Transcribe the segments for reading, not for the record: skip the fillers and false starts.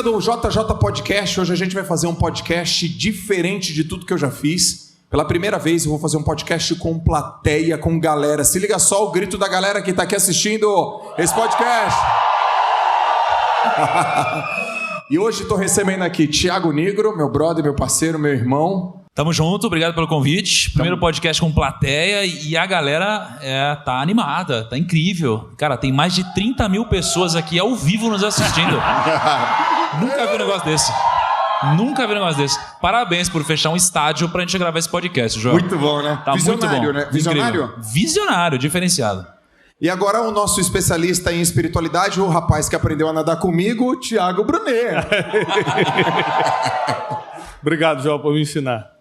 do JJ Podcast. Hoje a gente vai fazer um podcast diferente de tudo que eu já fiz. Pela primeira vez eu vou fazer um podcast com plateia, com galera. Se liga só o grito da galera que tá aqui assistindo esse podcast. E hoje tô recebendo aqui Thiago Nigro, meu brother, meu parceiro, meu irmão. Tamo junto, obrigado pelo convite. Primeiro podcast com plateia e a galera tá animada, tá incrível. Cara, tem mais de 30 mil pessoas aqui ao vivo nos assistindo. Nunca vi um negócio desse. Parabéns por fechar um estádio pra gente gravar esse podcast, João. Muito bom, né? Tá Visionário, muito bom. Né? Visionário? Incrível. Visionário, diferenciado. E agora o nosso especialista em espiritualidade, o rapaz que aprendeu a nadar comigo, Thiago Brunet. Obrigado, João, por me ensinar.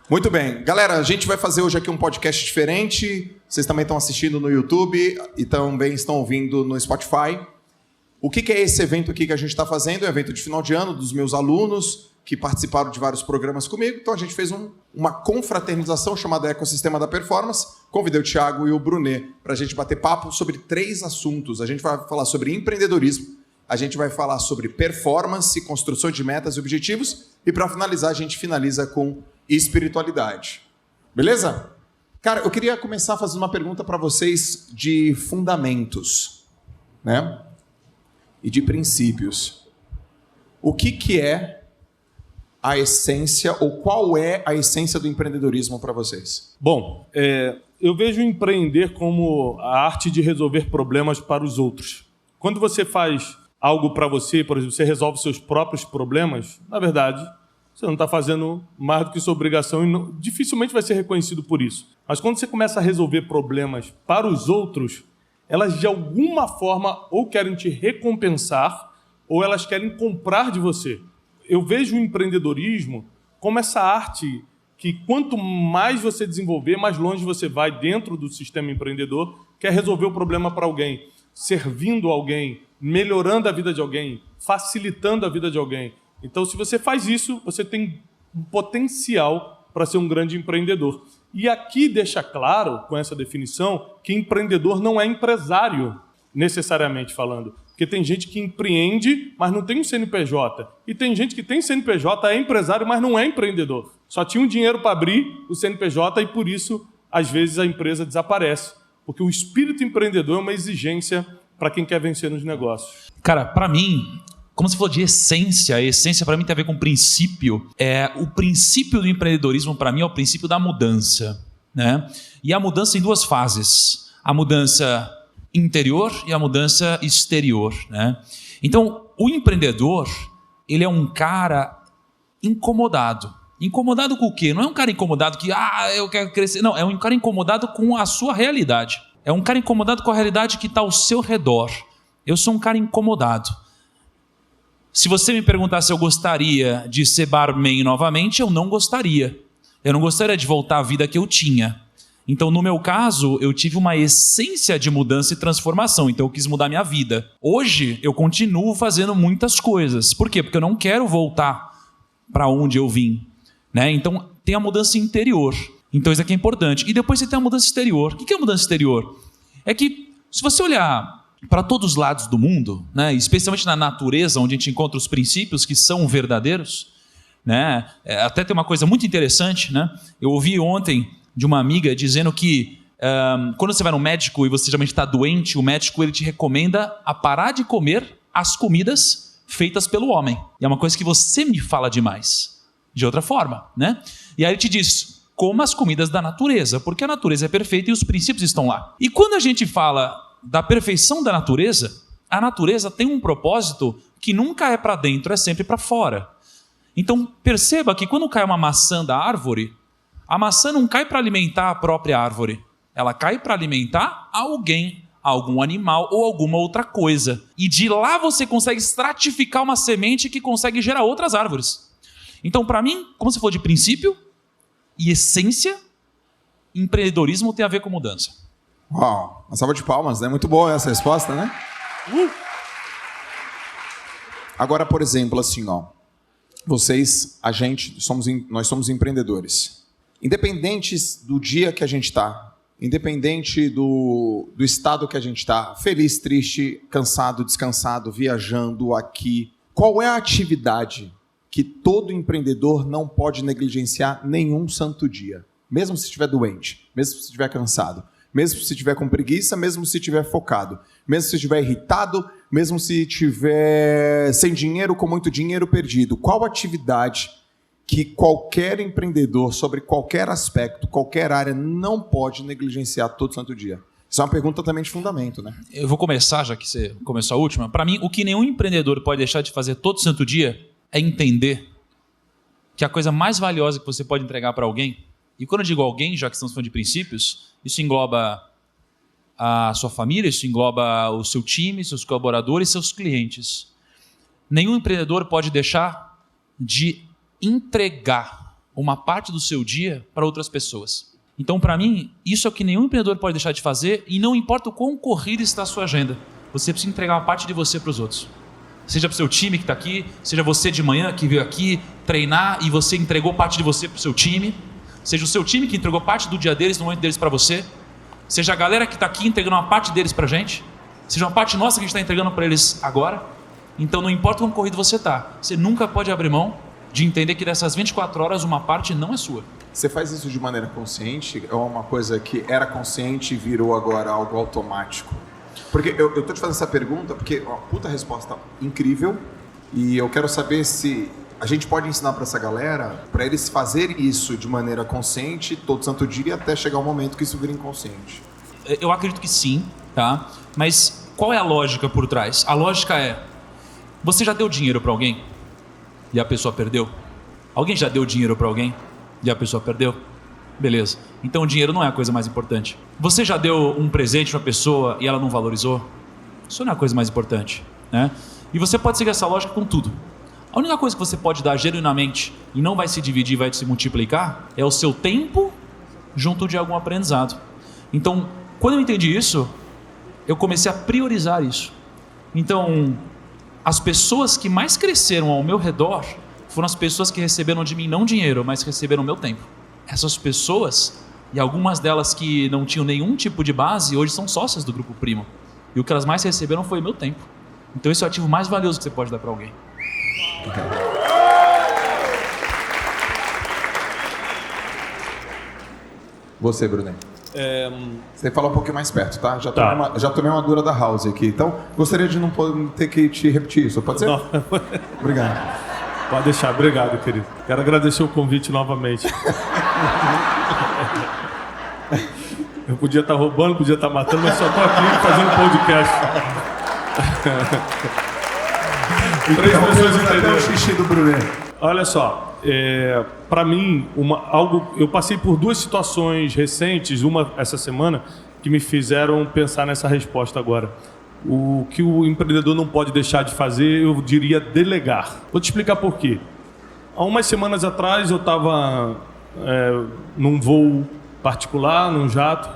Muito bem. Galera, a gente vai fazer hoje aqui um podcast diferente. Vocês também estão assistindo no YouTube e também estão ouvindo no Spotify. O que é esse evento aqui que a gente está fazendo? É um evento de final de ano dos meus alunos que participaram de vários programas comigo. Então a gente fez uma confraternização chamada Ecossistema da Performance. Convidei o Thiago e o Brunet para a gente bater papo sobre 3 assuntos. A gente vai falar sobre empreendedorismo, a gente vai falar sobre performance, construção de metas e objetivos. E para finalizar, a gente finaliza com espiritualidade. Beleza? Cara, eu queria começar fazendo uma pergunta para vocês de fundamentos, né? E de princípios. O que é a essência, ou qual é a essência do empreendedorismo para vocês? Bom, eu vejo empreender como a arte de resolver problemas para os outros. Quando você faz algo para você, por exemplo, você resolve seus próprios problemas, na verdade, você não está fazendo mais do que sua obrigação e dificilmente vai ser reconhecido por isso. Mas quando você começa a resolver problemas para os outros, elas de alguma forma ou querem te recompensar ou elas querem comprar de você. Eu vejo o empreendedorismo como essa arte que quanto mais você desenvolver, mais longe você vai dentro do sistema empreendedor, que é resolver o problema para alguém, servindo alguém, melhorando a vida de alguém, facilitando a vida de alguém. Então, se você faz isso, você tem um potencial para ser um grande empreendedor. E aqui deixa claro, com essa definição, que empreendedor não é empresário, necessariamente falando. Porque tem gente que empreende, mas não tem um CNPJ. E tem gente que tem CNPJ, é empresário, mas não é empreendedor. Só tinha um dinheiro para abrir o CNPJ e, por isso, às vezes, a empresa desaparece. Porque o espírito empreendedor é uma exigência para quem quer vencer nos negócios. Cara, para mim, como você falou de essência, a essência para mim tem a ver com princípio. O princípio do empreendedorismo para mim é o princípio da mudança, né? E a mudança em 2 fases. A mudança interior e a mudança exterior, né? Então, o empreendedor, ele é um cara incomodado. Incomodado com o quê? Não é um cara incomodado que, eu quero crescer. Não, é um cara incomodado com a sua realidade. É um cara incomodado com a realidade que está ao seu redor. Eu sou um cara incomodado. Se você me perguntar se eu gostaria de ser barman novamente, eu não gostaria. Eu não gostaria de voltar à vida que eu tinha. Então, no meu caso, eu tive uma essência de mudança e transformação. Então, eu quis mudar minha vida. Hoje, eu continuo fazendo muitas coisas. Por quê? Porque eu não quero voltar para onde eu vim, né? Então, tem a mudança interior. Então, isso aqui é importante. E depois você tem a mudança exterior. O que é a mudança exterior? É que, se você olhar para todos os lados do mundo, né, especialmente na natureza, onde a gente encontra os princípios que são verdadeiros, né? Até tem uma coisa muito interessante, né? Eu ouvi ontem de uma amiga dizendo que quando você vai no médico e você geralmente está doente, o médico ele te recomenda a parar de comer as comidas feitas pelo homem. E é uma coisa que você me fala demais, de outra forma, né? E aí ele te diz, coma as comidas da natureza, porque a natureza é perfeita e os princípios estão lá. E quando a gente fala da perfeição da natureza, a natureza tem um propósito que nunca é para dentro, é sempre para fora. Então perceba que quando cai uma maçã da árvore, a maçã não cai para alimentar a própria árvore, ela cai para alimentar alguém, algum animal ou alguma outra coisa. E de lá você consegue estratificar uma semente que consegue gerar outras árvores. Então, para mim, como você falou de princípio e essência, empreendedorismo tem a ver com mudança. Uau, uma salva de palmas, né? Muito boa essa resposta, né? Agora, por exemplo, assim, ó, nós somos empreendedores. Independentes do dia que a gente está, independente do estado que a gente está, feliz, triste, cansado, descansado, viajando aqui, qual é a atividade que todo empreendedor não pode negligenciar nenhum santo dia? Mesmo se estiver doente, mesmo se estiver cansado, mesmo se estiver com preguiça, mesmo se estiver focado, mesmo se estiver irritado, mesmo se estiver sem dinheiro, com muito dinheiro perdido. Qual atividade que qualquer empreendedor, sobre qualquer aspecto, qualquer área, não pode negligenciar todo santo dia? Isso é uma pergunta também de fundamento, né? Eu vou começar, já que você começou a última. Para mim, o que nenhum empreendedor pode deixar de fazer todo santo dia é entender que a coisa mais valiosa que você pode entregar para alguém, e quando eu digo alguém, já que estamos falando de princípios, isso engloba a sua família, isso engloba o seu time, seus colaboradores, seus clientes. Nenhum empreendedor pode deixar de entregar uma parte do seu dia para outras pessoas. Então, para mim, isso é o que nenhum empreendedor pode deixar de fazer, e não importa o quão corrida está a sua agenda, você precisa entregar uma parte de você para os outros. Seja para o seu time que está aqui, seja você de manhã que veio aqui treinar e você entregou parte de você para o seu time, seja o seu time que entregou parte do dia deles, no momento deles para você, seja a galera que está aqui entregando uma parte deles para a gente, seja uma parte nossa que a gente está entregando para eles agora. Então, não importa quão corrido você está, você nunca pode abrir mão de entender que dessas 24 horas uma parte não é sua. Você faz isso de maneira consciente? É uma coisa que era consciente e virou agora algo automático? Porque eu tô te fazendo essa pergunta porque uma puta resposta incrível, e eu quero saber se a gente pode ensinar para essa galera, para eles fazerem isso de maneira consciente todo santo dia, até chegar o momento que isso vira inconsciente. Eu acredito que sim, tá? Mas qual é a lógica por trás? A lógica é: você já deu dinheiro para alguém e a pessoa perdeu? Alguém já deu dinheiro para alguém e a pessoa perdeu? Beleza. Então o dinheiro não é a coisa mais importante. Você já deu um presente para uma pessoa e ela não valorizou? Isso não é a coisa mais importante, né? E você pode seguir essa lógica com tudo. A única coisa que você pode dar genuinamente e não vai se dividir, vai se multiplicar, é o seu tempo junto de algum aprendizado. Então, quando eu entendi isso, eu comecei a priorizar isso. Então, as pessoas que mais cresceram ao meu redor foram as pessoas que receberam de mim não dinheiro, mas receberam o meu tempo. Essas pessoas, e algumas delas que não tinham nenhum tipo de base, hoje são sócias do Grupo Primo. E o que elas mais receberam foi o meu tempo. Então esse é o ativo mais valioso que você pode dar para alguém. Você, Bruno. Você fala um pouquinho mais perto, tá? Já tomei uma dura da House aqui. Então, gostaria de não ter que te repetir isso. Pode ser? Não. Obrigado. Pode deixar. Obrigado, querido. Quero agradecer o convite novamente. Eu podia estar roubando, podia estar matando, mas só estou aqui fazendo podcast. 3 pessoas entenderam. O xixi do Bruno. Olha só, para mim, eu passei por 2 situações recentes, uma essa semana, que me fizeram pensar nessa resposta agora. O que o empreendedor não pode deixar de fazer, eu diria delegar. Vou te explicar por quê. Há umas semanas atrás eu estava num voo particular, num jato,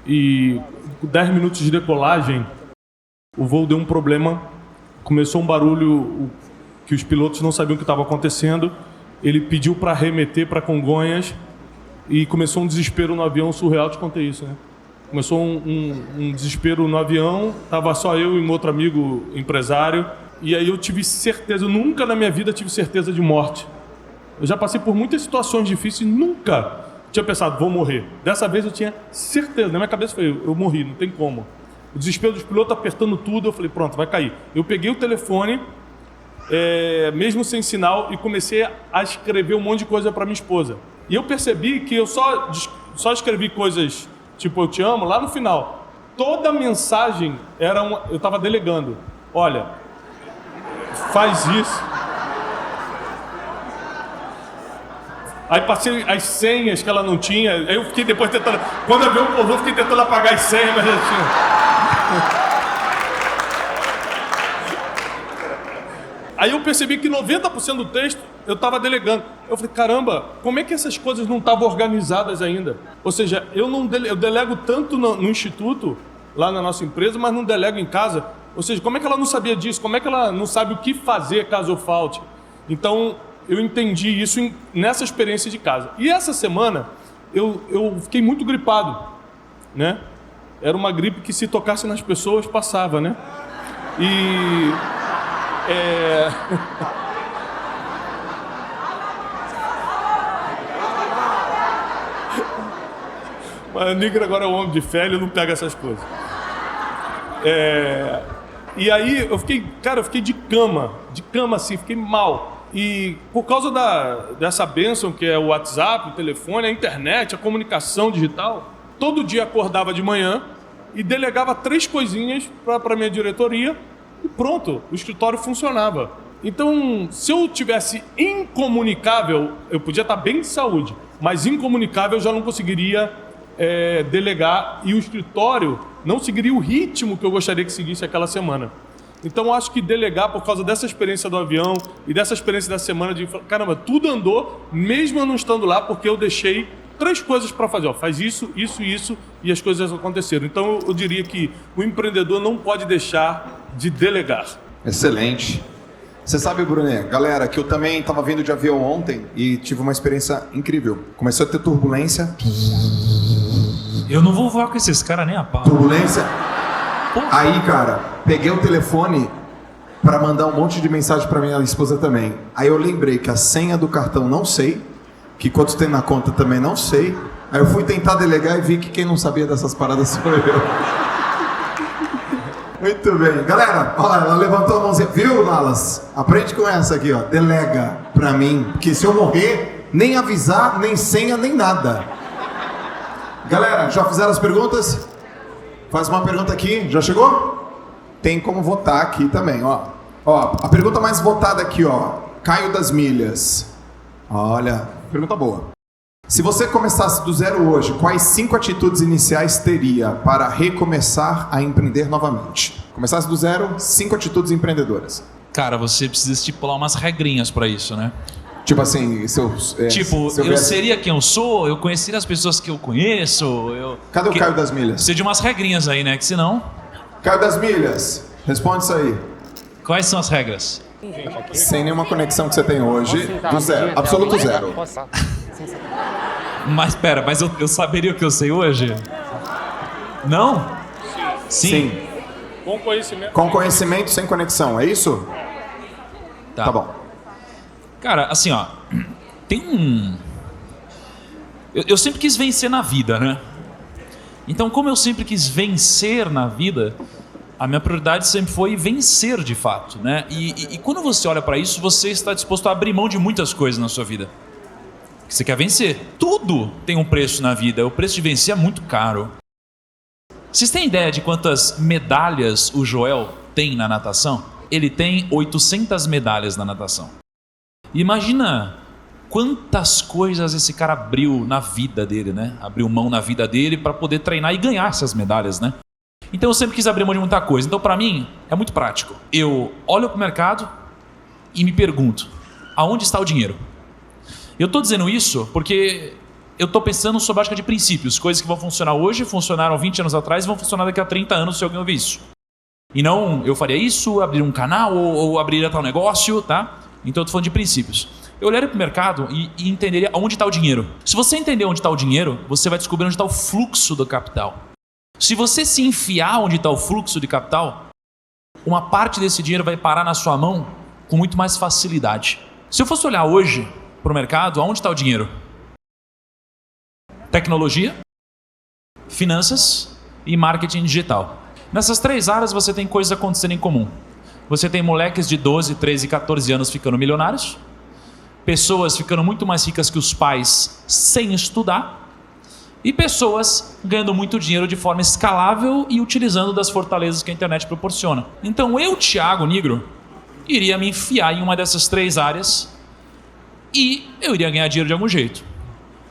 e 10 minutos de decolagem, o voo deu um problema, começou um barulho que os pilotos não sabiam o que estava acontecendo. Ele pediu para arremeter para Congonhas e começou um desespero no avião surreal. Te contei isso, né? Começou um desespero no avião, estava só eu e um outro amigo empresário, e aí eu tive certeza, eu nunca na minha vida tive certeza de morte. Eu já passei por muitas situações difíceis e nunca tinha pensado, vou morrer. Dessa vez eu tinha certeza, na minha cabeça foi, eu morri, não tem como. O desespero dos pilotos apertando tudo, eu falei, pronto, vai cair. Eu peguei o telefone, mesmo sem sinal, e comecei a escrever um monte de coisa para minha esposa. E eu percebi que eu só escrevi coisas tipo, eu te amo, lá no final. Toda a mensagem eu estava delegando. Olha, faz isso. Aí passei as senhas que ela não tinha. Aí eu fiquei depois tentando... Quando eu vi um povo, eu fiquei tentando apagar as senhas, mas eu tinha... Aí eu percebi que 90% do texto eu estava delegando. Eu falei, caramba, como é que essas coisas não estavam organizadas ainda? Ou seja, eu delego tanto no instituto, lá na nossa empresa, mas não delego em casa. Ou seja, como é que ela não sabia disso? Como é que ela não sabe o que fazer caso eu falte? Então, eu entendi isso nessa experiência de casa. E essa semana, eu fiquei muito gripado. né? Era uma gripe que se tocasse nas pessoas, passava, né? E... Mas o Nigro agora é um homem de fé, ele não pega essas coisas. E aí eu fiquei de cama assim, fiquei mal. E por causa dessa bênção que é o WhatsApp, o telefone, a internet, a comunicação digital, todo dia acordava de manhã e delegava 3 coisinhas para minha diretoria e pronto, o escritório funcionava. Então, se eu tivesse incomunicável, eu podia estar bem de saúde, mas incomunicável eu já não conseguiria delegar e o escritório não seguiria o ritmo que eu gostaria que seguisse aquela semana. Então, eu acho que delegar, por causa dessa experiência do avião e dessa experiência da semana, de caramba, tudo andou, mesmo eu não estando lá, porque eu deixei 3 coisas para fazer. Ó, faz isso, isso e isso, e as coisas aconteceram. Então, eu diria que o empreendedor não pode deixar de delegar. Excelente. Você sabe, Brunet, galera, que eu também estava vindo de avião ontem e tive uma experiência incrível. Começou a ter turbulência. Eu não vou voar com esses caras nem a pau. Turbulência. Porra. Aí, cara, peguei o telefone para mandar um monte de mensagem para minha esposa também. Aí eu lembrei que a senha do cartão não sei, que quanto tem na conta também não sei. Aí eu fui tentar delegar e vi que quem não sabia dessas paradas foi eu. Muito bem. Galera, olha lá, ela levantou a mãozinha. Viu, Lalas? Aprende com essa aqui, ó. Delega pra mim, porque se eu morrer, nem avisar, nem senha, nem nada. Galera, já fizeram as perguntas? Faz uma pergunta aqui. Já chegou? Tem como votar aqui também, ó. Ó, a pergunta mais votada aqui, ó. Caio das Milhas. Olha, pergunta boa. Se você começasse do zero hoje, quais 5 atitudes iniciais teria para recomeçar a empreender novamente? Começasse do zero, 5 atitudes empreendedoras. Cara, você precisa estipular umas regrinhas para isso, né? Tipo assim, eu seria quem eu sou, eu conheceria as pessoas que eu conheço. Cadê o Caio das Milhas? Precisa de umas regrinhas aí, né? Que senão... Caio das Milhas, responde isso aí. Quais são as regras? Sem nenhuma conexão que você tem hoje, do zero, absoluto zero. Mas pera, eu saberia o que eu sei hoje? Não? Sim. Com conhecimento. Com conhecimento, sem conexão, é isso? Tá bom. Cara, assim, ó, tem um... Eu sempre quis vencer na vida, né? Então, como eu sempre quis vencer na vida, a minha prioridade sempre foi vencer de fato, né? E quando você olha para isso, você está disposto a abrir mão de muitas coisas na sua vida. Você quer vencer. Tudo tem um preço na vida. O preço de vencer é muito caro. Vocês têm ideia de quantas medalhas o Joel tem na natação? Ele tem 800 medalhas na natação. Imagina quantas coisas esse cara abriu na vida dele, né? Abriu mão na vida dele para poder treinar e ganhar essas medalhas, né? Então eu sempre quis abrir mão de muita coisa. Então para mim é muito prático. Eu olho para o mercado e me pergunto, aonde está o dinheiro? Eu estou dizendo isso porque eu estou pensando sobre a ótica de princípios. Coisas que vão funcionar hoje, funcionaram 20 anos atrás e vão funcionar daqui a 30 anos se alguém ouvir isso. E não eu faria isso, abrir um canal ou abriria tal negócio, tá? Então eu estou falando de princípios. Eu olharia para o mercado e entenderia onde está o dinheiro. Se você entender onde está o dinheiro, você vai descobrir onde está o fluxo do capital. Se você se enfiar onde está o fluxo de capital, uma parte desse dinheiro vai parar na sua mão com muito mais facilidade. Se eu fosse olhar hoje para o mercado, aonde está o dinheiro? Tecnologia, finanças e marketing digital. Nessas 3 áreas você tem coisas acontecendo em comum. Você tem moleques de 12, 13, 14 anos ficando milionários, pessoas ficando muito mais ricas que os pais sem estudar e pessoas ganhando muito dinheiro de forma escalável e utilizando das fortalezas que a internet proporciona. Então eu, Thiago Nigro, iria me enfiar em uma dessas 3 áreas e eu iria ganhar dinheiro de algum jeito.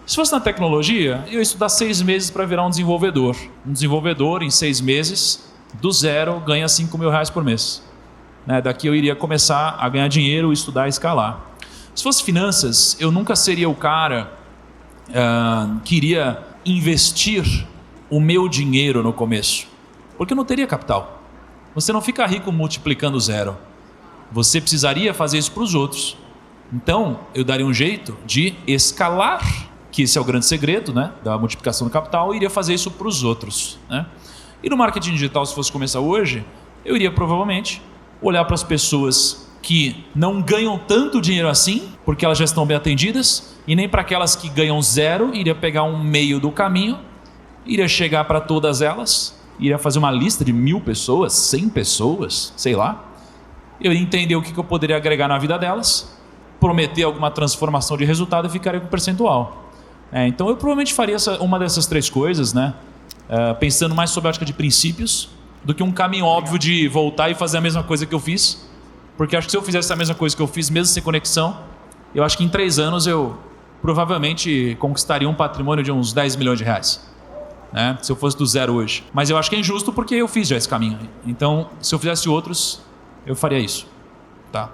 Se fosse na tecnologia, eu ia estudar 6 meses para virar um desenvolvedor. Um desenvolvedor, em 6 meses, do zero, ganha R$5.000 por mês. Né? Daqui eu iria começar a ganhar dinheiro, estudar e escalar. Se fosse finanças, eu nunca seria o cara que iria investir o meu dinheiro no começo. Porque eu não teria capital. Você não fica rico multiplicando zero. Você precisaria fazer isso para os outros. Então, eu daria um jeito de escalar que esse é o grande segredo, né, da multiplicação do capital, e iria fazer isso para os outros, né? E no marketing digital, se fosse começar hoje, eu iria provavelmente olhar para as pessoas que não ganham tanto dinheiro assim, porque elas já estão bem atendidas, e nem para aquelas que ganham zero, iria pegar um meio do caminho, iria chegar para todas elas, iria fazer uma lista de 1.000 pessoas, 100 pessoas, sei lá. Eu iria entender o que eu poderia agregar na vida delas, prometer alguma transformação de resultado e ficaria com percentual. Então eu provavelmente faria uma dessas 3 coisas, né? Pensando mais sobre a ótica de princípios, do que um caminho óbvio de voltar e fazer a mesma coisa que eu fiz. Porque acho que se eu fizesse a mesma coisa que eu fiz, mesmo sem conexão, eu acho que em 3 anos eu provavelmente conquistaria um patrimônio de uns 10 milhões de reais. Né? Se eu fosse do zero hoje. Mas eu acho que é injusto porque eu fiz já esse caminho. Então, se eu fizesse outros, eu faria isso. Tá?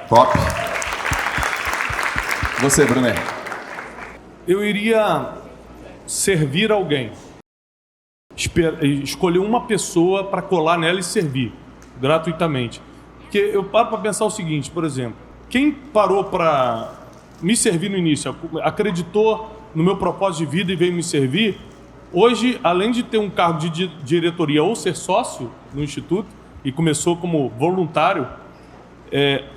Top. Você, Brunet? Eu iria servir alguém. Escolher uma pessoa para colar nela e servir gratuitamente. Porque eu paro para pensar o seguinte, por exemplo, quem parou para me servir no início, acreditou no meu propósito de vida e veio me servir, hoje, além de ter um cargo de diretoria ou ser sócio no Instituto, e começou como voluntário,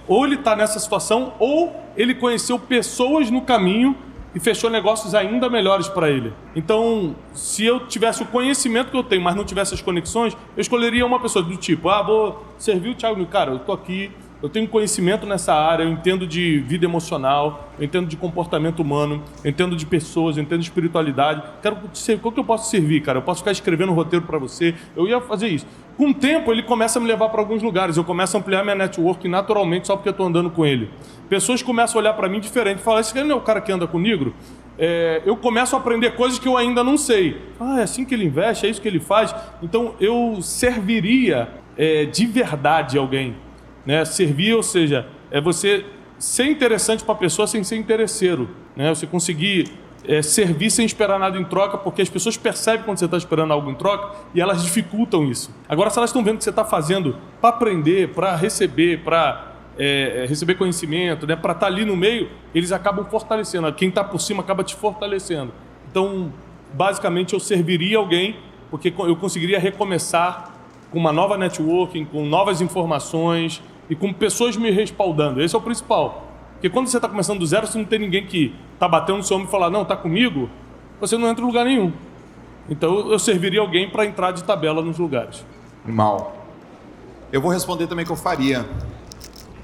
ou ele está nessa situação, ou ele conheceu pessoas no caminho e fechou negócios ainda melhores para ele. Então, se eu tivesse o conhecimento que eu tenho, mas não tivesse as conexões, eu escolheria uma pessoa do tipo, vou servir o Thiago. Cara, eu estou aqui, eu tenho conhecimento nessa área, eu entendo de vida emocional, eu entendo de comportamento humano, eu entendo de pessoas, eu entendo de espiritualidade. Qual que eu posso servir, cara? Eu posso ficar escrevendo um roteiro para você. Eu ia fazer isso. Com o tempo, ele começa a me levar para alguns lugares. Eu começo a ampliar minha network naturalmente só porque eu estou andando com ele. Pessoas começam a olhar para mim diferente. Falam, esse cara não é o cara que anda com o negro? Eu começo a aprender coisas que eu ainda não sei. É assim que ele investe, é isso que ele faz. Então, eu serviria de verdade alguém. Né? Servir, ou seja, é você ser interessante para a pessoa sem ser interesseiro. Né? Você conseguir servir sem esperar nada em troca, porque as pessoas percebem quando você está esperando algo em troca e elas dificultam isso. Agora, se elas estão vendo que você está fazendo para aprender, para receber, para receber conhecimento, né? Para estar ali no meio, eles acabam fortalecendo. Quem está por cima acaba te fortalecendo. Então, basicamente, eu serviria alguém, porque eu conseguiria recomeçar com uma nova networking, com novas informações e com pessoas me respaldando. Esse é o principal. Porque quando você está começando do zero, você não tem ninguém que está batendo no seu ombro e falar, não, está comigo, você não entra em lugar nenhum. Então eu serviria alguém para entrar de tabela nos lugares. Mal. Eu vou responder também o que eu faria.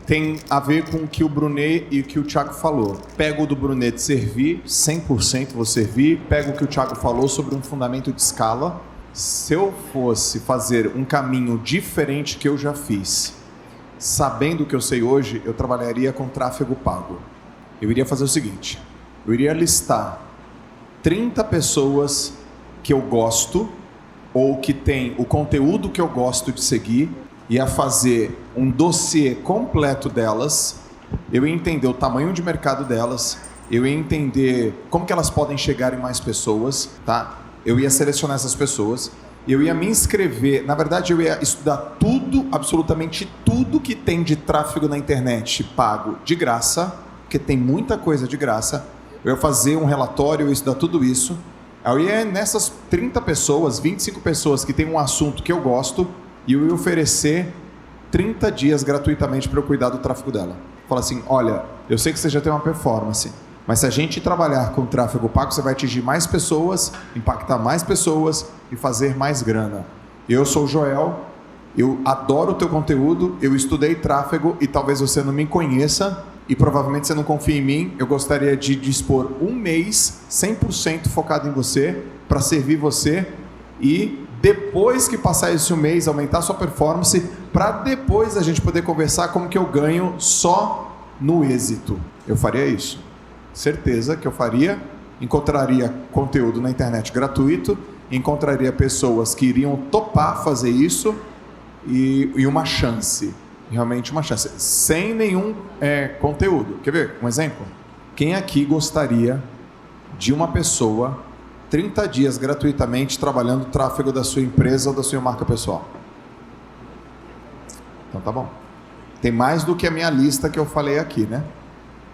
Tem a ver com o que o Brunet e o que o Thiago falou. Pego o do Brunet de servir, 100% vou servir. Pego o que o Thiago falou sobre um fundamento de escala. Se eu fosse fazer um caminho diferente que eu já fiz, sabendo o que eu sei hoje, eu trabalharia com tráfego pago. Eu iria fazer o seguinte, eu iria listar 30 pessoas que eu gosto ou que tem o conteúdo que eu gosto de seguir, ia fazer um dossiê completo delas, eu ia entender o tamanho de mercado delas, eu ia entender como que elas podem chegar em mais pessoas, tá? Eu ia selecionar essas pessoas, eu ia me inscrever, na verdade eu ia estudar tudo, absolutamente tudo que tem de tráfego na internet pago de graça, porque tem muita coisa de graça. Eu ia fazer um relatório, eu ia estudar tudo isso. Eu ia nessas 30 pessoas, 25 pessoas que tem um assunto que eu gosto, e eu ia oferecer 30 dias gratuitamente para eu cuidar do tráfego dela. Falar assim, olha, eu sei que você já tem uma performance, mas se a gente trabalhar com tráfego pago, você vai atingir mais pessoas, impactar mais pessoas e fazer mais grana. Eu sou o Joel, eu adoro o teu conteúdo, eu estudei tráfego e talvez você não me conheça e provavelmente você não confia em mim. Eu gostaria de dispor um mês 100% focado em você, para servir você e depois que passar esse mês, aumentar sua performance, para depois a gente poder conversar como que eu ganho só no êxito. Eu faria isso. Certeza que eu faria, encontraria conteúdo na internet gratuito, encontraria pessoas que iriam topar fazer isso e uma chance, realmente uma chance, sem nenhum conteúdo. Quer ver um exemplo? Quem aqui gostaria de uma pessoa 30 dias gratuitamente trabalhando o tráfego da sua empresa ou da sua marca pessoal? Então tá bom. Tem mais do que a minha lista que eu falei aqui, né?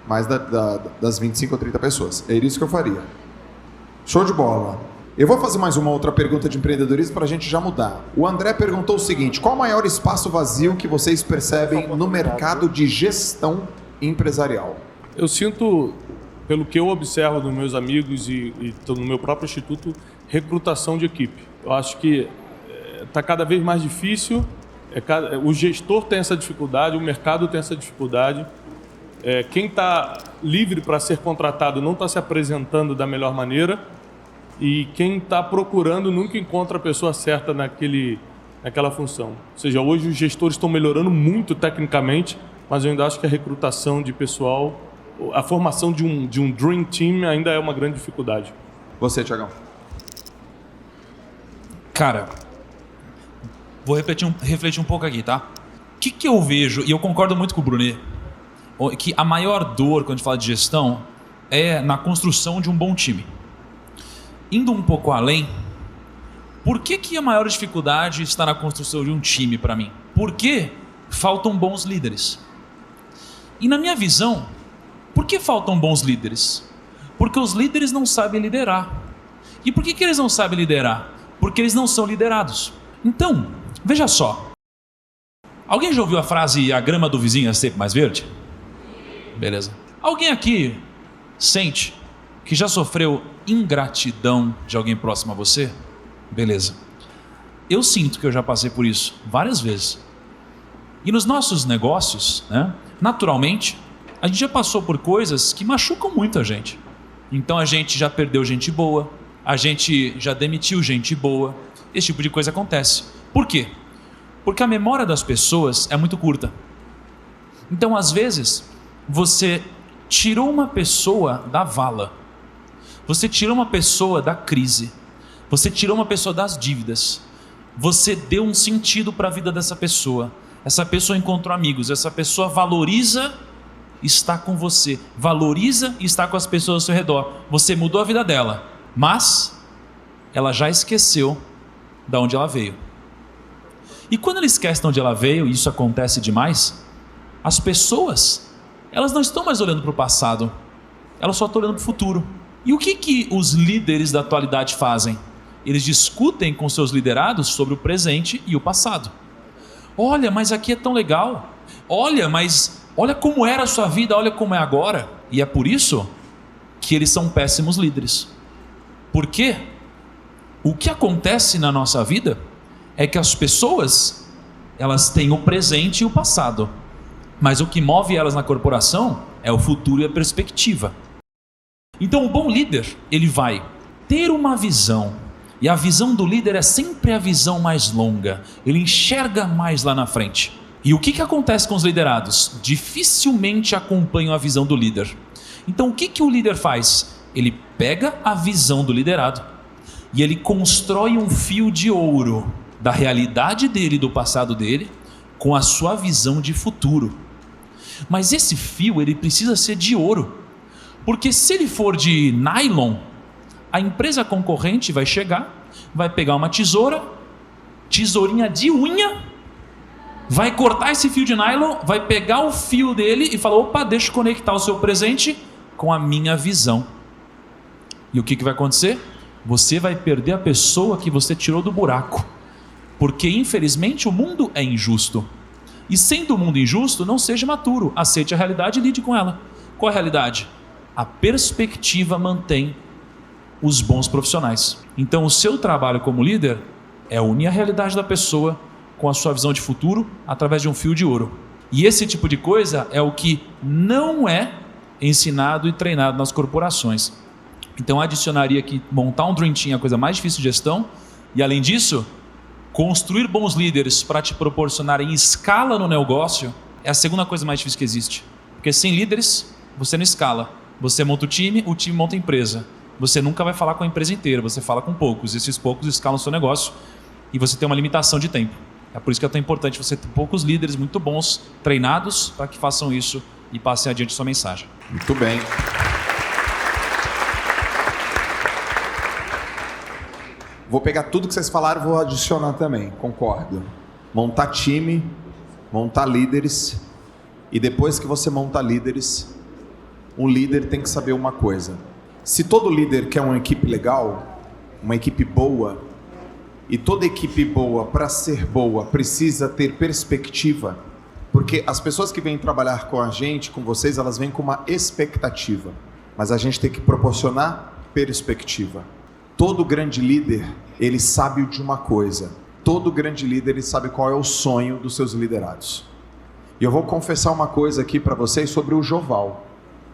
mais das 25 ou 30 pessoas. É isso que eu faria. Show de bola. Eu vou fazer mais uma outra pergunta de empreendedorismo para a gente já mudar. O André perguntou o seguinte: qual o maior espaço vazio que vocês percebem no mercado de gestão empresarial? Eu sinto, pelo que eu observo dos meus amigos e no meu próprio instituto, recrutação de equipe. Eu acho que está cada vez mais difícil, o gestor tem essa dificuldade, o mercado tem essa dificuldade. Quem está livre para ser contratado não está se apresentando da melhor maneira, e quem está procurando nunca encontra a pessoa certa naquela função. Ou seja, hoje os gestores estão melhorando muito tecnicamente, mas eu ainda acho que a recrutação de pessoal, a formação de um Dream Team ainda é uma grande dificuldade. Você, Thiagão? Cara, vou refletir um pouco aqui, tá? O que eu vejo, e eu concordo muito com o Brunet, que a maior dor quando a gente fala de gestão é na construção de um bom time. Indo um pouco além, por que a maior dificuldade está na construção de um time para mim? Porque faltam bons líderes. E na minha visão, por que faltam bons líderes? Porque os líderes não sabem liderar. E por que eles não sabem liderar? Porque eles não são liderados. Então, veja só. Alguém já ouviu a frase "a grama do vizinho é sempre mais verde"? Beleza. Alguém aqui sente que já sofreu ingratidão de alguém próximo a você? Beleza. Eu sinto que eu já passei por isso várias vezes. E nos nossos negócios, né, naturalmente, a gente já passou por coisas que machucam muito a gente. Então a gente já perdeu gente boa, a gente já demitiu gente boa, esse tipo de coisa acontece. Por quê? Porque a memória das pessoas é muito curta. Então, às vezes, você tirou uma pessoa da vala, você tirou uma pessoa da crise, você tirou uma pessoa das dívidas, você deu um sentido para a vida dessa pessoa. Essa pessoa encontrou amigos, essa pessoa valoriza estar com você, valoriza estar com as pessoas ao seu redor. Você mudou a vida dela, mas ela já esqueceu de onde ela veio. E quando ela esquece de onde ela veio, e isso acontece demais, as pessoas, elas não estão mais olhando para o passado, elas só estão olhando para o futuro. E o que os líderes da atualidade fazem? Eles discutem com seus liderados sobre o presente e o passado. Olha, mas aqui é tão legal. Olha, mas olha como era a sua vida, olha como é agora. E é por isso que eles são péssimos líderes. Por quê? O que acontece na nossa vida é que as pessoas, elas têm o presente e o passado. Mas o que move elas na corporação é o futuro e a perspectiva. Então o bom líder, ele vai ter uma visão, e a visão do líder é sempre a visão mais longa, ele enxerga mais lá na frente. E o que acontece com os liderados? Dificilmente acompanham a visão do líder. Então o que o líder faz? Ele pega a visão do liderado e ele constrói um fio de ouro da realidade dele, do passado dele, com a sua visão de futuro. Mas esse fio, ele precisa ser de ouro. Porque se ele for de nylon, a empresa concorrente vai chegar, vai pegar uma tesourinha de unha, vai cortar esse fio de nylon, vai pegar o fio dele e falar: opa, deixa eu conectar o seu presente com a minha visão. E o que vai acontecer? Você vai perder a pessoa que você tirou do buraco. Porque infelizmente o mundo é injusto. E sendo o mundo injusto, não seja imaturo, aceite a realidade e lide com ela. Qual é a realidade? A perspectiva mantém os bons profissionais. Então o seu trabalho como líder é unir a realidade da pessoa com a sua visão de futuro através de um fio de ouro. E esse tipo de coisa é o que não é ensinado e treinado nas corporações. Então adicionaria que montar um Dream Team é a coisa mais difícil de gestão, e além disso, construir bons líderes para te proporcionarem escala no negócio é a segunda coisa mais difícil que existe. Porque sem líderes, você não escala. Você monta o time monta a empresa. Você nunca vai falar com a empresa inteira, você fala com poucos. Esses poucos escalam o seu negócio e você tem uma limitação de tempo. É por isso que é tão importante você ter poucos líderes muito bons, treinados, para que façam isso e passem adiante sua mensagem. Muito bem. Vou pegar tudo que vocês falaram e vou adicionar também, concordo. Montar time, montar líderes, e depois que você monta líderes, um líder tem que saber uma coisa. Se todo líder quer uma equipe legal, uma equipe boa, e toda equipe boa, para ser boa, precisa ter perspectiva, porque as pessoas que vêm trabalhar com a gente, com vocês, elas vêm com uma expectativa, mas a gente tem que proporcionar perspectiva. Todo grande líder, ele sabe de uma coisa. Todo grande líder, ele sabe qual é o sonho dos seus liderados. E eu vou confessar uma coisa aqui para vocês sobre o Joval.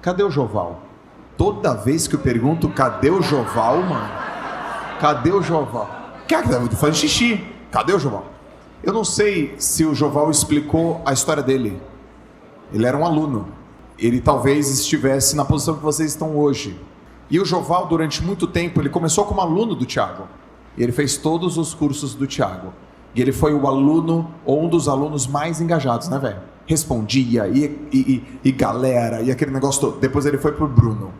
Cadê o Joval? Toda vez que eu pergunto, cadê o Joval, mano? Cadê o Joval? Cara, tá fazendo xixi. Cadê o Joval? Eu não sei se o Joval explicou a história dele. Ele era um aluno. Ele talvez estivesse na posição que vocês estão hoje. E o Joval, durante muito tempo, ele começou como aluno do Thiago. E ele fez todos os cursos do Thiago. E ele foi o aluno, ou um dos alunos mais engajados, né, velho? Respondia, e galera, e aquele negócio todo. Depois ele foi pro Bruno.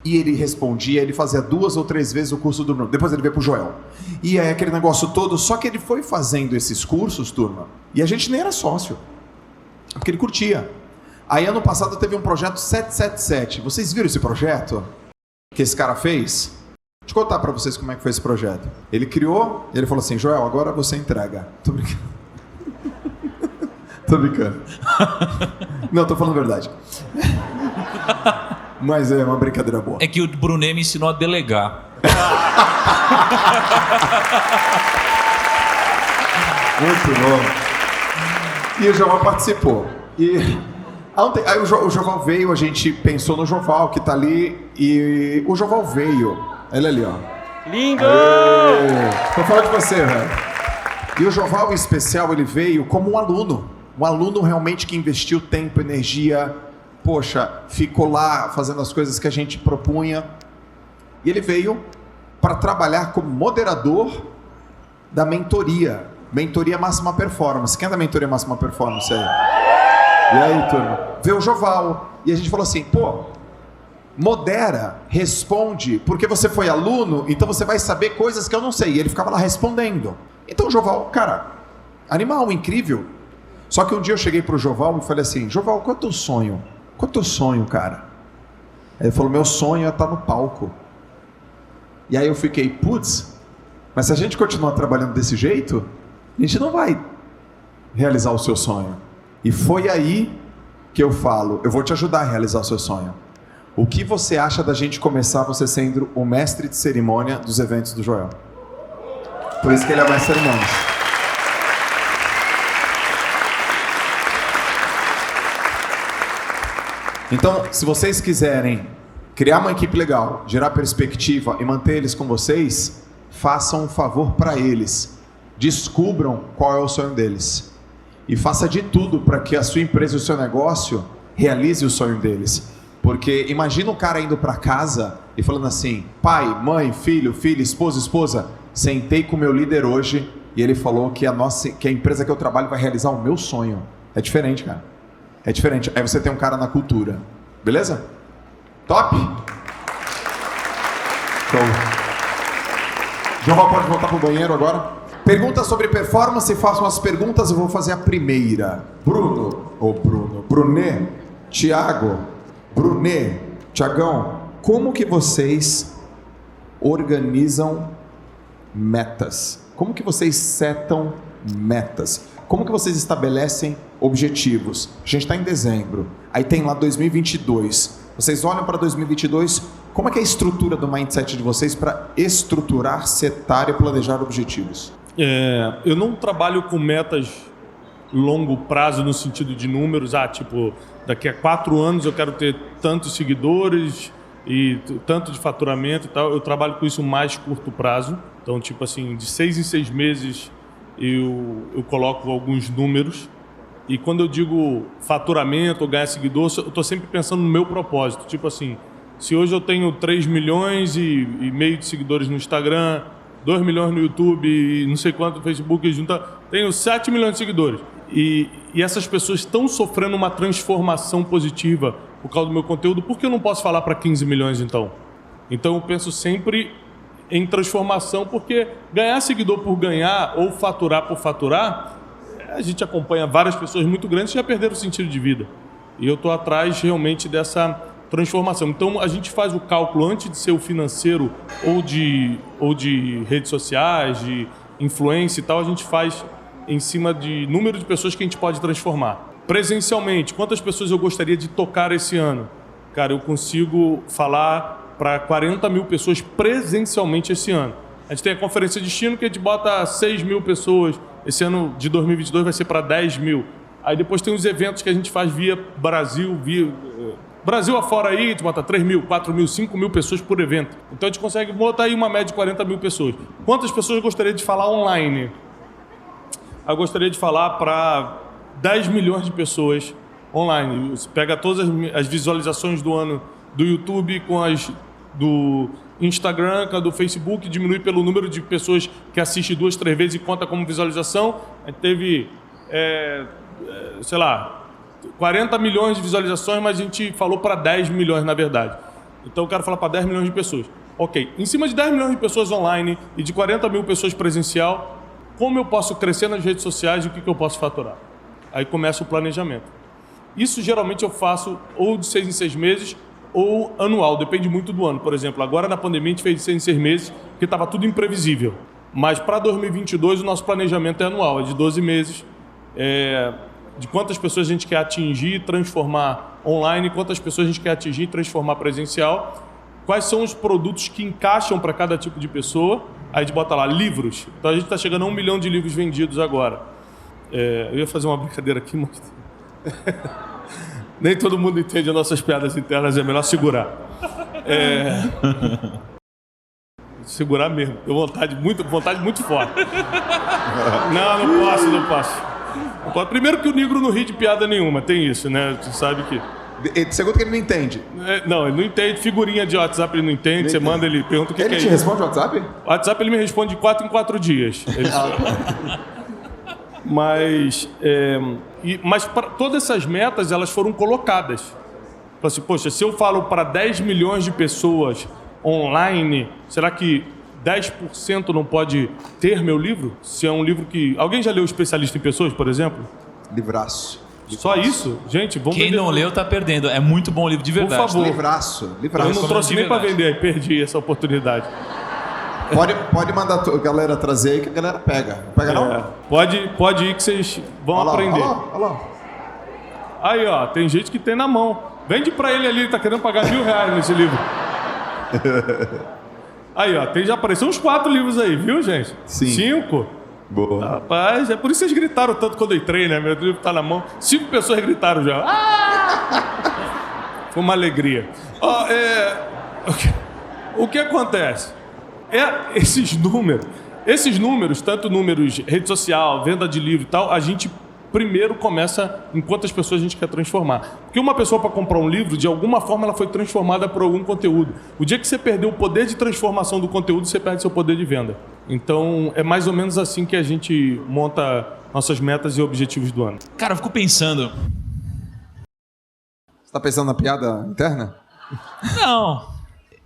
E ele respondia, ele fazia 2 ou 3 vezes o curso do Bruno. Depois ele veio pro Joel. E aí aquele negócio todo, só que ele foi fazendo esses cursos, turma, e a gente nem era sócio. Porque ele curtia. Aí ano passado teve um projeto 777. Vocês viram esse projeto que esse cara fez? Deixa eu contar pra vocês como é que foi esse projeto. Ele criou, ele falou assim, Joel, agora você entrega. Tô brincando. Tô brincando. Não, tô falando a verdade. Mas é uma brincadeira boa. É que o Brunet me ensinou a delegar. Muito bom. E o Joval participou. Aí o Joval veio, a gente pensou no Joval que tá ali. E o Joval veio. Ele ali, ó. Lindo! Tô falando de você, velho. E o Joval, em especial, ele veio como um aluno. Um aluno realmente que investiu tempo, energia. Poxa, ficou lá fazendo as coisas que a gente propunha. E ele veio para trabalhar como moderador da mentoria. Mentoria Máxima Performance. Quem é da Mentoria Máxima Performance aí? E aí, turma? Veio o Joval. E a gente falou assim, pô, modera, responde, porque você foi aluno, então você vai saber coisas que eu não sei. E ele ficava lá respondendo. Então o Joval, cara, animal, incrível. Só que um dia eu cheguei pro Joval e falei assim, Joval, qual é o teu sonho? Qual é o teu sonho, cara? Aí ele falou, meu sonho é estar no palco. E aí eu fiquei, putz, mas se a gente continuar trabalhando desse jeito, a gente não vai realizar o seu sonho. E foi aí que eu falo, eu vou te ajudar a realizar o seu sonho. O que você acha da gente começar você sendo o mestre de cerimônia dos eventos do Joel? Por isso que ele é mestre de cerimônias. Então, se vocês quiserem criar uma equipe legal, gerar perspectiva e manter eles com vocês, façam um favor para eles. Descubram qual é o sonho deles. E faça de tudo para que a sua empresa e o seu negócio realize o sonho deles. Porque imagina o cara indo para casa e falando assim, pai, mãe, filho, filha, esposa, sentei com o meu líder hoje e ele falou que a empresa que eu trabalho vai realizar o meu sonho. É diferente, cara. É diferente. Aí você tem um cara na cultura. Beleza? Top? Show. João pode voltar pro banheiro agora? Perguntas sobre performance, façam as perguntas, eu vou fazer a primeira. Brunet, Thiago, Brunet, Thiagão, como que vocês organizam metas? Como que vocês setam metas? Como que vocês estabelecem objetivos? A gente está em dezembro, aí tem lá 2022. Vocês olham para 2022, como é que é a estrutura do mindset de vocês para estruturar, setar e planejar objetivos? Eu não trabalho com metas longo prazo no sentido de números. Tipo, daqui a 4 anos eu quero ter tantos seguidores e tanto de faturamento e tal. Eu trabalho com isso mais curto prazo. Então, tipo assim, de 6 em 6 meses eu coloco alguns números. E quando eu digo faturamento ou ganhar seguidor, eu estou sempre pensando no meu propósito. Tipo assim, se hoje eu tenho 3 milhões e meio de seguidores no Instagram, 2 milhões no YouTube e não sei quanto no Facebook, tenho 7 milhões de seguidores. E essas pessoas estão sofrendo uma transformação positiva por causa do meu conteúdo. Por que eu não posso falar para 15 milhões então? Então eu penso sempre em transformação, porque ganhar seguidor por ganhar ou faturar por faturar, a gente acompanha várias pessoas muito grandes que já perderam o sentido de vida. E eu estou atrás realmente dessa transformação. Então, a gente faz o cálculo antes de ser o financeiro ou de redes sociais, de influência e tal, a gente faz em cima de número de pessoas que a gente pode transformar. Presencialmente, quantas pessoas eu gostaria de tocar esse ano? Cara, eu consigo falar para 40 mil pessoas presencialmente esse ano. A gente tem a Conferência Destino, que a gente bota 6 mil pessoas. Esse ano de 2022 vai ser para 10 mil. Aí depois tem os eventos que a gente faz via Brasil afora aí, a gente bota 3 mil, 4 mil, 5 mil pessoas por evento. Então a gente consegue botar aí uma média de 40 mil pessoas. Quantas pessoas eu gostaria de falar online? Eu gostaria de falar para 10 milhões de pessoas online. Você pega todas as visualizações do ano do YouTube com as do Instagram, com a do Facebook, diminui pelo número de pessoas que assiste 2, 3 vezes e conta como visualização. A gente teve, 40 milhões de visualizações, mas a gente falou para 10 milhões, na verdade. Então eu quero falar para 10 milhões de pessoas. Ok, em cima de 10 milhões de pessoas online e de 40 mil pessoas presencial, como eu posso crescer nas redes sociais e o que eu posso faturar? Aí começa o planejamento. Isso geralmente eu faço ou de 6 em 6 meses ou anual, depende muito do ano. Por exemplo, agora na pandemia a gente fez de 6 em 6 meses, porque estava tudo imprevisível. Mas para 2022 o nosso planejamento é anual, é de 12 meses. De quantas pessoas a gente quer atingir e transformar online, quantas pessoas a gente quer atingir e transformar presencial, quais são os produtos que encaixam para cada tipo de pessoa. Aí a gente bota lá, livros. Então a gente está chegando a 1 milhão de livros vendidos agora. Eu ia fazer uma brincadeira aqui, mas... Nem todo mundo entende as nossas piadas internas, é melhor segurar. Segurar mesmo. Tenho vontade muito forte. Não posso. Primeiro que o negro não ri de piada nenhuma, tem isso, né? Você sabe que... Segundo que ele não entende. Não, ele não entende. Figurinha de WhatsApp ele não entende. Você manda, ele pergunta o que é isso. Ele te responde o WhatsApp? O WhatsApp ele me responde de 4 em 4 dias. Mas para todas essas metas, elas foram colocadas. Assim, poxa, se eu falo para 10 milhões de pessoas online, será que 10% não pode ter meu livro? Se é um livro que... Alguém já leu Especialista em Pessoas, por exemplo? Livraço. Só isso? Gente, vamos Quem não leu tá perdendo. É muito bom o livro de verdade. Por favor. Livraço. Eu não trouxe nem para vender, perdi essa oportunidade. Pode mandar a galera trazer aí que a galera pega. Não pega não? Pode ir que vocês vão aprender. Olha lá. Aí, ó, tem gente que tem na mão. Vende pra ele ali, ele tá querendo pagar R$1.000 nesse livro. Aí, ó, já apareceu uns 4 livros aí, viu, gente? Sim. 5. Boa. Rapaz, é por isso que vocês gritaram tanto quando eu entrei, né? Meu livro tá na mão. 5 pessoas gritaram já. Foi uma alegria. O que acontece? Esses números, tanto números rede social, venda de livro e tal, a gente primeiro começa em quantas pessoas a gente quer transformar. Porque uma pessoa para comprar um livro, de alguma forma ela foi transformada por algum conteúdo. O dia que você perdeu o poder de transformação do conteúdo, você perde seu poder de venda. Então é mais ou menos assim que a gente monta nossas metas e objetivos do ano. Cara, eu fico pensando... Você tá pensando na piada interna? Não...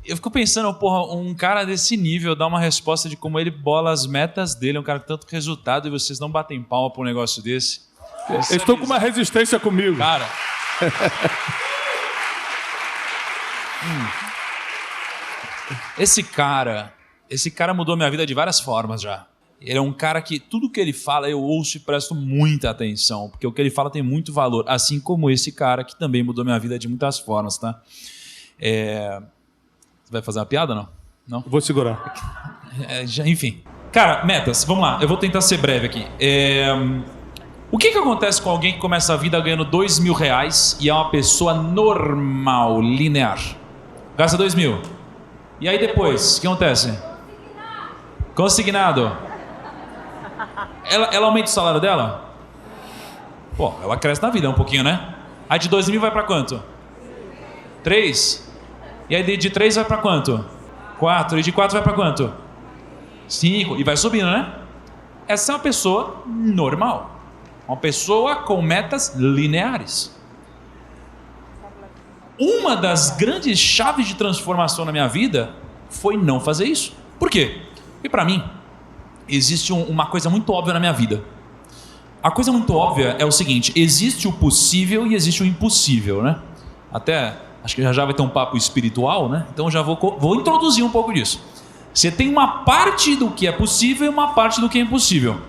Eu fico pensando, porra, um cara desse nível dá uma resposta de como ele bola as metas dele, um cara com tanto resultado, e vocês não batem palma pra um negócio desse. Eles estão com uma resistência comigo. Cara. Esse cara mudou minha vida de várias formas já. Ele é um cara que tudo que ele fala eu ouço e presto muita atenção, porque o que ele fala tem muito valor, assim como esse cara que também mudou minha vida de muitas formas, tá? Vai fazer uma piada ou não? Vou segurar. Enfim. Cara, metas. Vamos lá. Eu vou tentar ser breve aqui. O que acontece com alguém que começa a vida ganhando R$2.000 e é uma pessoa normal, linear? Gasta 2.000. E aí depois, o que acontece? Consignado. Ela aumenta o salário dela? Pô, ela cresce na vida um pouquinho, né? Aí de 2.000 vai pra quanto? 3? E aí de 3 vai para quanto? 4. E de 4 vai para quanto? 5. E vai subindo, né? Essa é uma pessoa normal. Uma pessoa com metas lineares. Uma das grandes chaves de transformação na minha vida foi não fazer isso. Por quê? Porque para mim, existe uma coisa muito óbvia na minha vida. A coisa muito óbvia é o seguinte: existe o possível e existe o impossível, né? Até Acho que já vai ter um papo espiritual, né? Então já vou introduzir um pouco disso. Você tem uma parte do que é possível e uma parte do que é impossível.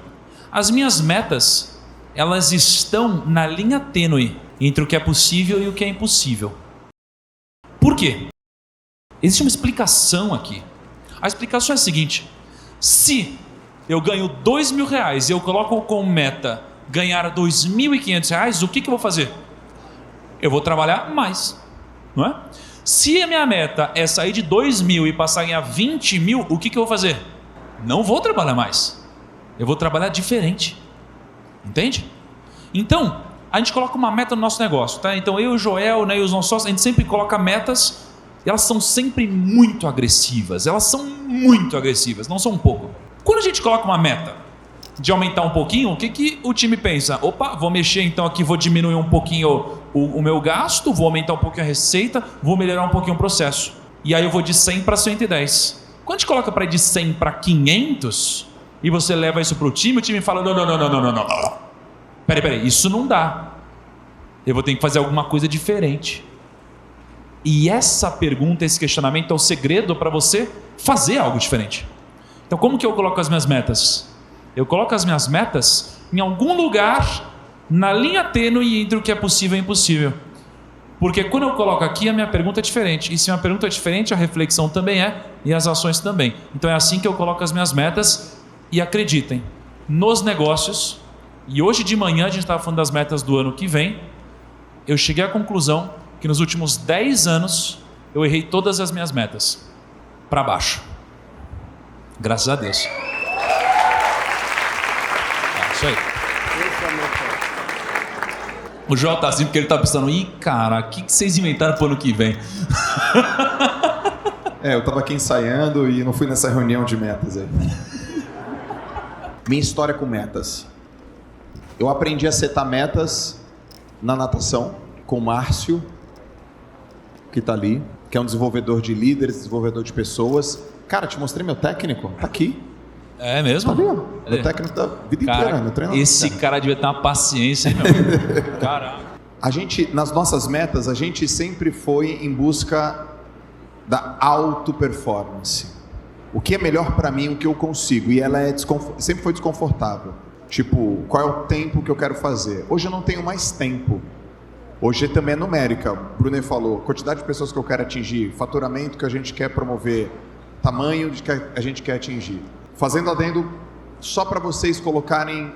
As minhas metas, elas estão na linha tênue entre o que é possível e o que é impossível. Por quê? Existe uma explicação aqui. A explicação é a seguinte: se eu ganho R$2.000 e eu coloco como meta ganhar R$2.500, o que eu vou fazer? Eu vou trabalhar mais, não é? Se a minha meta é sair de 2.000 e passar a ganhar 20.000, o que eu vou fazer? Não vou trabalhar mais. Eu vou trabalhar diferente. Entende? Então, a gente coloca uma meta no nosso negócio, tá? Então eu e o Joel, né, e os nossos sócios, a gente sempre coloca metas, e elas são sempre muito agressivas. Elas são muito agressivas, não são um pouco. Quando a gente coloca uma meta de aumentar um pouquinho, o que o time pensa? Opa, vou mexer então aqui, vou diminuir um pouquinho o meu gasto, vou aumentar um pouquinho a receita, vou melhorar um pouquinho o processo. E aí eu vou de 100 para 110. Quando a gente coloca para ir de 100 para 500 e você leva isso para o time fala, não. Peraí, isso não dá. Eu vou ter que fazer alguma coisa diferente. E essa pergunta, esse questionamento é o segredo para você fazer algo diferente. Então como que eu coloco as minhas metas? Eu coloco as minhas metas em algum lugar na linha tênue entre o que é possível e impossível. Porque quando eu coloco aqui, a minha pergunta é diferente. E se a minha pergunta é diferente, a reflexão também é, e as ações também. Então é assim que eu coloco as minhas metas. E acreditem, nos negócios, e hoje de manhã a gente estava falando das metas do ano que vem, eu cheguei à conclusão que nos últimos 10 anos eu errei todas as minhas metas para baixo. Graças a Deus. Isso aí. O João tá assim porque ele tá pensando, cara, o que vocês inventaram pro ano que vem? Eu tava aqui ensaiando e não fui nessa reunião de metas aí. Minha história com metas. Eu aprendi a setar metas na natação com o Márcio, que tá ali, que é um desenvolvedor de líderes, desenvolvedor de pessoas. Cara, te mostrei meu técnico, tá aqui. É mesmo? Tá vendo? Meu técnico da vida inteira, meu treinador. Esse cara devia ter uma paciência, hein, meu? Caraca. A gente, nas nossas metas, a gente sempre foi em busca da auto-performance. O que é melhor para mim, o que eu consigo. E ela sempre foi desconfortável. Tipo, qual é o tempo que eu quero fazer? Hoje eu não tenho mais tempo. Hoje também é numérica. O Bruno falou, quantidade de pessoas que eu quero atingir, faturamento que a gente quer promover, tamanho de que a gente quer atingir. Fazendo adendo, só para vocês colocarem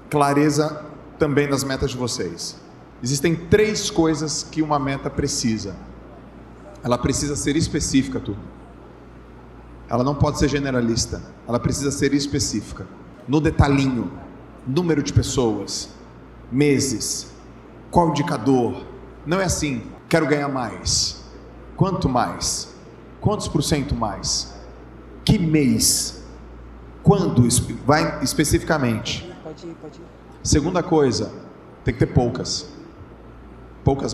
clareza também nas metas de vocês. Existem 3 coisas que uma meta precisa. Ela precisa ser específica, tudo. Ela não pode ser generalista. Ela precisa ser específica. No detalhinho, número de pessoas, meses, qual indicador. Não é assim, quero ganhar mais. Quanto mais? Quantos % mais? Que mês? Quando? Vai especificamente. Pode ir. Segunda coisa, tem que ter poucas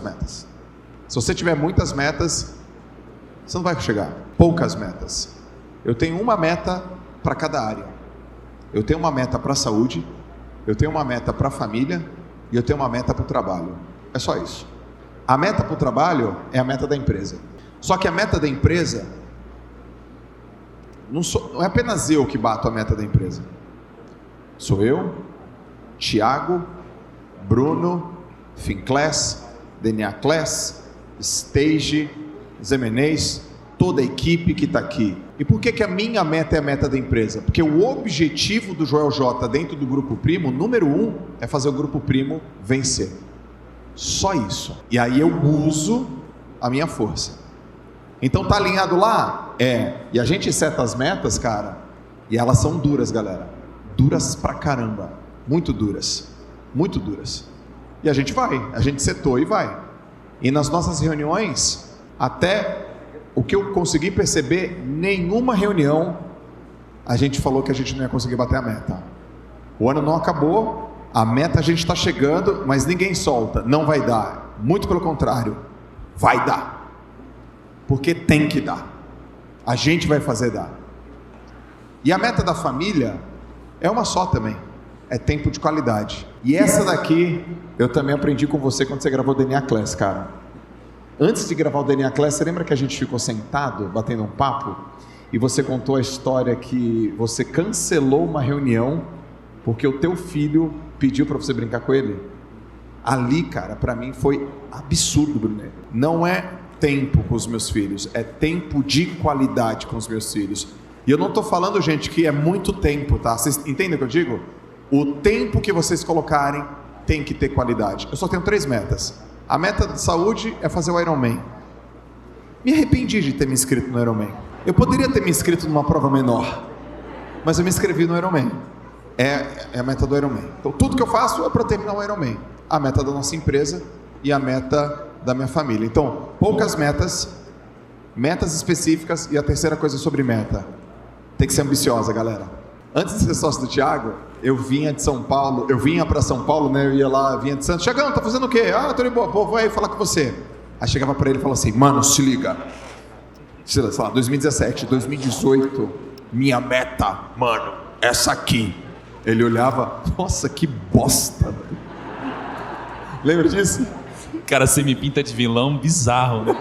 metas. Se você tiver muitas metas, você não vai chegar. Poucas metas. Eu tenho uma meta para cada área. Eu tenho uma meta para a saúde, eu tenho uma meta para a família e eu tenho uma meta para o trabalho. É só isso. A meta para o trabalho é a meta da empresa. Só que a meta da empresa não é apenas eu que bato a meta da empresa. Sou eu, Thiago, Bruno, Finclass, DNA Class, Stage, Zé Menezes, toda a equipe que está aqui. E por que a minha meta é a meta da empresa? Porque o objetivo do Joel J dentro do Grupo Primo, número 1, é fazer o Grupo Primo vencer. Só isso. E aí eu uso a minha força. Então tá alinhado lá? E a gente seta as metas, cara, e elas são duras, galera. Duras pra caramba. Muito duras. Muito duras. E a gente setou e vai. E nas nossas reuniões, até o que eu consegui perceber, nenhuma reunião a gente falou que a gente não ia conseguir bater a meta. O ano não acabou, a meta a gente está chegando, mas ninguém solta, não vai dar. Muito pelo contrário, vai dar. Porque tem que dar. A gente vai fazer dar. E a meta da família é uma só também. É tempo de qualidade. E essa daqui, eu também aprendi com você quando você gravou o DNA Class, cara. Antes de gravar o DNA Class, você lembra que a gente ficou sentado, batendo um papo? E você contou a história que você cancelou uma reunião porque o teu filho pediu para você brincar com ele? Ali, cara, para mim foi absurdo, Bruno. Não é tempo com os meus filhos, é tempo de qualidade com os meus filhos. E eu não estou falando, gente, que é muito tempo, tá? Vocês entendem o que eu digo? O tempo que vocês colocarem tem que ter qualidade. Eu só tenho 3 metas. A meta de saúde é fazer o Ironman. Me arrependi de ter me inscrito no Ironman. Eu poderia ter me inscrito numa prova menor, mas eu me inscrevi no Ironman. É a meta do Ironman. Então tudo que eu faço é para terminar o Ironman. A meta da nossa empresa e a meta da minha família. Então, poucas metas específicas, e a terceira coisa sobre meta. Tem que ser ambiciosa, galera. Antes de ser sócio do Thiago, eu vinha de São Paulo, para São Paulo, né? Eu ia lá, vinha de Santos. Thiagão, tá fazendo o quê? Ah, tô de boa, pô, vou aí falar com você. Aí chegava para ele e falava assim: mano, se liga. Sei lá, 2017, 2018, minha meta, mano, essa aqui. Ele olhava, nossa, que bosta. Lembra disso? Cara, você me pinta de vilão bizarro, né?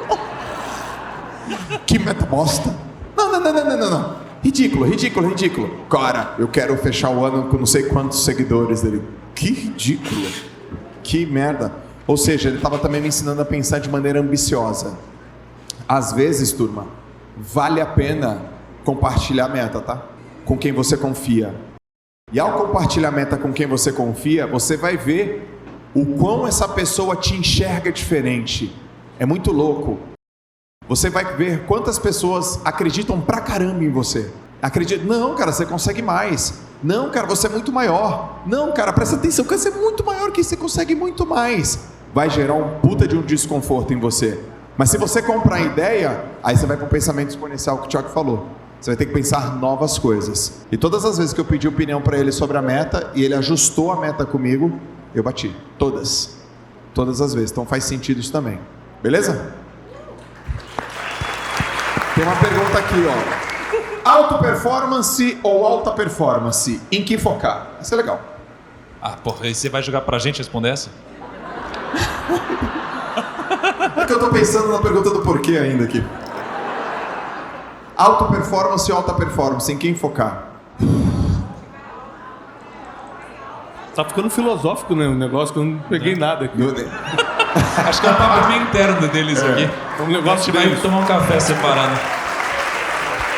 Que meta bosta. Não. Ridículo. Cara, eu quero fechar o ano com não sei quantos seguidores dele. Que ridículo. Que merda. Ou seja, ele estava também me ensinando a pensar de maneira ambiciosa. Às vezes, turma, vale a pena compartilhar a meta, tá? Com quem você confia. E ao compartilhar a meta com quem você confia, você vai ver o quão essa pessoa te enxerga diferente. É muito louco. Você vai ver quantas pessoas acreditam pra caramba em você. Não, cara, você consegue mais. Não, cara, você é muito maior. Não, cara, presta atenção, cara, você é muito maior que isso, você consegue muito mais. Vai gerar um puta de um desconforto em você. Mas se você comprar a ideia, aí você vai para o pensamento exponencial que o Thiago falou. Você vai ter que pensar novas coisas. E todas as vezes que eu pedi opinião para ele sobre a meta, e ele ajustou a meta comigo, eu bati. Todas as vezes. Então faz sentido isso também. Beleza? Tem uma pergunta aqui, ó. Alta performance ou alta performance? Em que focar? Isso é legal. Ah, porra, e você vai jogar pra gente responder essa? É que eu tô pensando na pergunta do porquê ainda aqui. Alta performance ou alta performance? Em quem focar? Tá ficando filosófico, né? Um negócio que eu não peguei nada aqui. Acho que é um papo bem interno deles aqui. É um negócio vai tomar um café separado.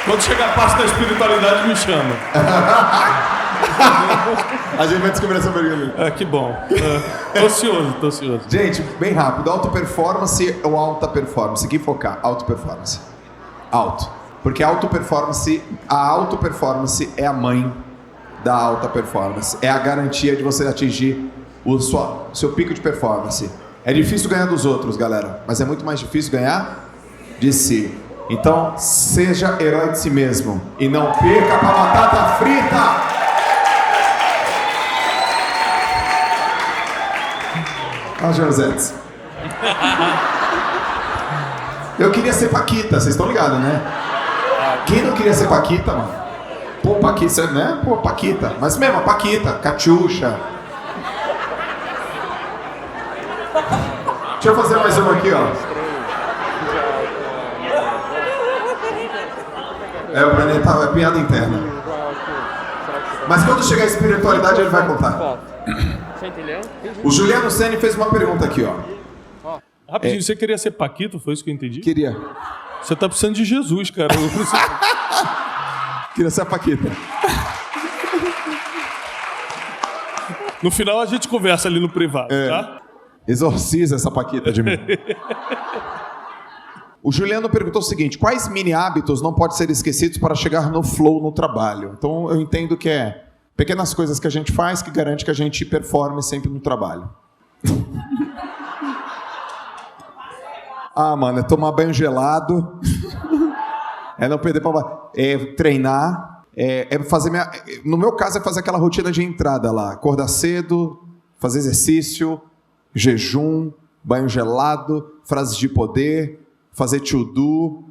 Quando chegar a parte da espiritualidade, me chama. A gente vai descobrir essa pergunta. Que bom. Tô ansioso. Gente, bem rápido. Alta performance ou alta performance? Quem focar? Alta performance. Alto. Porque a alta performance é a mãe da alta performance. É a garantia de você atingir o seu pico de performance. É difícil ganhar dos outros, galera, mas é muito mais difícil ganhar de si. Então, seja herói de si mesmo e não perca pra batata frita! Olha, Josetes. Eu queria ser Paquita, vocês estão ligados, né? Quem não queria ser Paquita, mano? Pô, Paquita, né? Pô, Paquita. Mas mesmo, a Paquita, Catiuxa. Deixa eu fazer mais uma aqui, ó. O Brené é piada interna. Mas quando chegar a espiritualidade, ele vai contar. Você entendeu? O Juliano Ceni fez uma pergunta aqui, ó. Rapidinho, você queria ser Paquito? Foi isso que eu entendi? Queria. Você tá precisando de Jesus, cara. Eu preciso... Queria ser a Paquita. No final a gente conversa ali no privado, tá? Exorciza essa Paquita de mim. O Juliano perguntou o seguinte: quais mini hábitos não podem ser esquecidos para chegar no flow no trabalho? Então eu entendo que é pequenas coisas que a gente faz que garante que a gente performe sempre no trabalho. Mano, é tomar banho gelado. É não perder para treinar. Fazer no meu caso é fazer aquela rotina de entrada lá. Acordar cedo, fazer exercício, jejum, banho gelado, frases de poder, fazer to-do,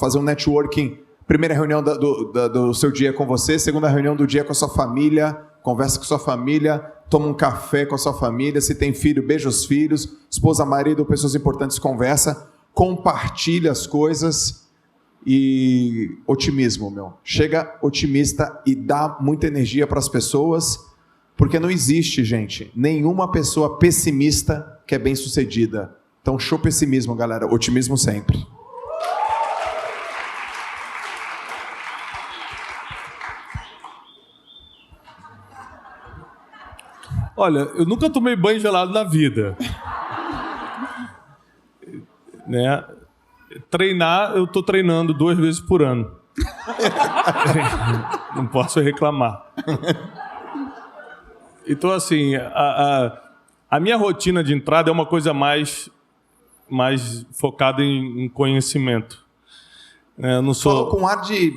fazer um networking. Primeira reunião do seu dia com você, segunda reunião do dia com a sua família, conversa com sua família, toma um café com a sua família, se tem filho, beija os filhos, esposa, marido, pessoas importantes, conversa, compartilha as coisas e otimismo, meu. Chega otimista e dá muita energia para as pessoas, porque não existe, gente, nenhuma pessoa pessimista que é bem-sucedida. Então, show pessimismo, galera. Otimismo sempre. Olha, eu nunca tomei banho gelado na vida. Né? Treinar, eu estou treinando 2 vezes por ano. Não posso reclamar. Então, assim, a minha rotina de entrada é uma coisa mais focada em conhecimento. Eu não sou... Falou com ar de...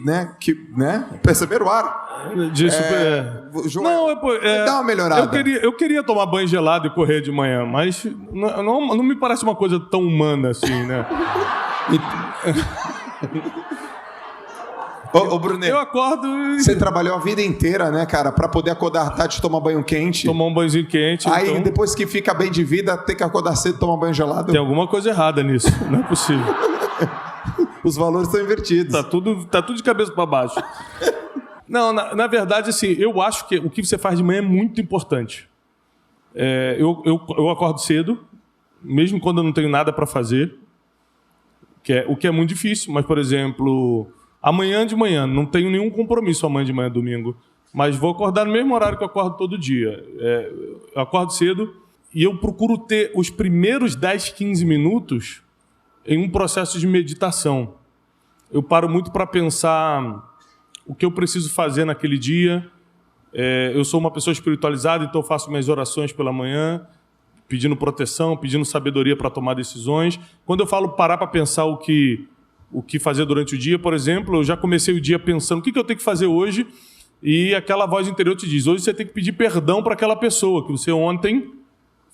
Perceberam o ar? Dá uma melhorada. Eu queria tomar banho gelado e correr de manhã, mas não me parece uma coisa tão humana assim, né? Ô, Brunet, eu acordo e... Você trabalhou a vida inteira, né, cara? Pra poder acordar tarde e tomar banho quente. Tomar um banhozinho quente. Aí, então... depois que fica bem de vida, tem que acordar cedo e tomar banho gelado. Tem alguma coisa errada nisso. Não é possível. Os valores estão invertidos. Tá tudo de cabeça para baixo. Não, na verdade, assim, eu acho que o que você faz de manhã é muito importante. Eu acordo cedo, mesmo quando eu não tenho nada para fazer, o que é muito difícil. Mas, por exemplo, amanhã de manhã, não tenho nenhum compromisso amanhã de manhã, domingo, mas vou acordar no mesmo horário que eu acordo todo dia. Eu acordo cedo e eu procuro ter os primeiros 10, 15 minutos em um processo de meditação. Eu paro muito para pensar o que eu preciso fazer naquele dia. Eu sou uma pessoa espiritualizada, então eu faço minhas orações pela manhã, pedindo proteção, pedindo sabedoria para tomar decisões. Quando eu falo parar para pensar o que fazer durante o dia, por exemplo, eu já comecei o dia pensando o que eu tenho que fazer hoje, e aquela voz interior te diz: hoje você tem que pedir perdão para aquela pessoa que você ontem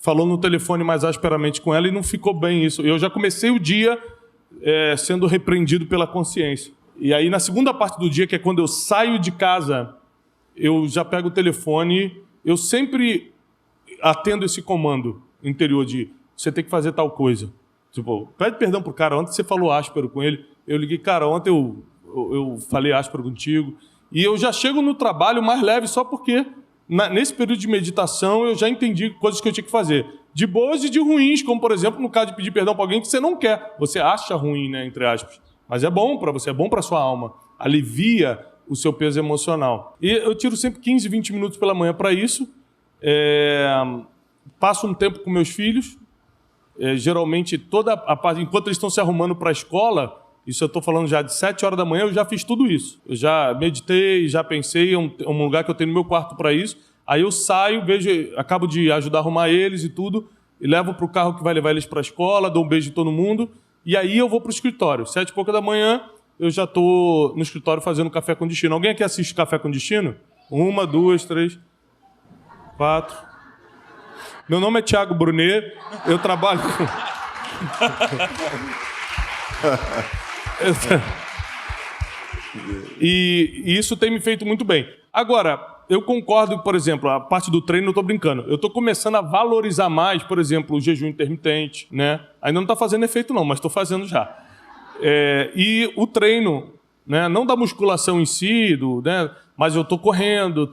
falou no telefone mais asperamente com ela e não ficou bem isso. Eu já comecei o dia sendo repreendido pela consciência. E aí, na segunda parte do dia, que é quando eu saio de casa, eu já pego o telefone, eu sempre atendo esse comando interior de você tem que fazer tal coisa. Tipo, pede perdão pro cara, ontem você falou áspero com ele, eu liguei, cara, ontem eu falei áspero contigo, e eu já chego no trabalho mais leve só porque nesse período de meditação eu já entendi coisas que eu tinha que fazer, de boas e de ruins, como por exemplo no caso de pedir perdão para alguém que você não quer, você acha ruim, né, entre aspas, mas é bom para você, é bom para sua alma, alivia o seu peso emocional. E eu tiro sempre 15, 20 minutos pela manhã para isso, passo um tempo com meus filhos, geralmente toda a parte, enquanto eles estão se arrumando para a escola, isso eu estou falando já de 7 horas da manhã, eu já fiz tudo isso. Eu já meditei, já pensei, é um lugar que eu tenho no meu quarto para isso. Aí eu saio, acabo de ajudar a arrumar eles e tudo, e levo para o carro que vai levar eles para a escola, dou um beijo em todo mundo, e aí eu vou para o escritório. 7h pouca da manhã, eu já estou no escritório fazendo café com destino. Alguém aqui assiste Café com Destino? 1, 2, 3, 4... Meu nome é Thiago Brunet, eu trabalho com... E isso tem me feito muito bem. Agora, eu concordo que, por exemplo, a parte do treino, eu estou brincando. Eu estou começando a valorizar mais, por exemplo, o jejum intermitente, né? Ainda não está fazendo efeito não, mas estou fazendo já. E o treino, né? Não da musculação em si, né? Mas eu estou correndo,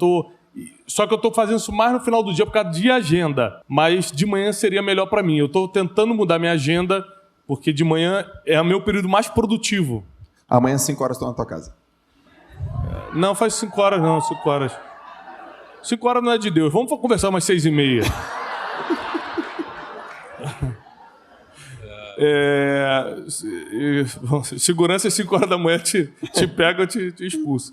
Só que eu estou fazendo isso mais no final do dia por causa de agenda. Mas de manhã seria melhor para mim. Eu estou tentando mudar minha agenda, porque de manhã é o meu período mais produtivo. Amanhã, 5 horas, estou na tua casa. Não, faz 5 horas não, 5 horas. 5 horas não é de Deus. Vamos conversar umas 6h30. Segurança às 5 horas da manhã te pega, te expulsa.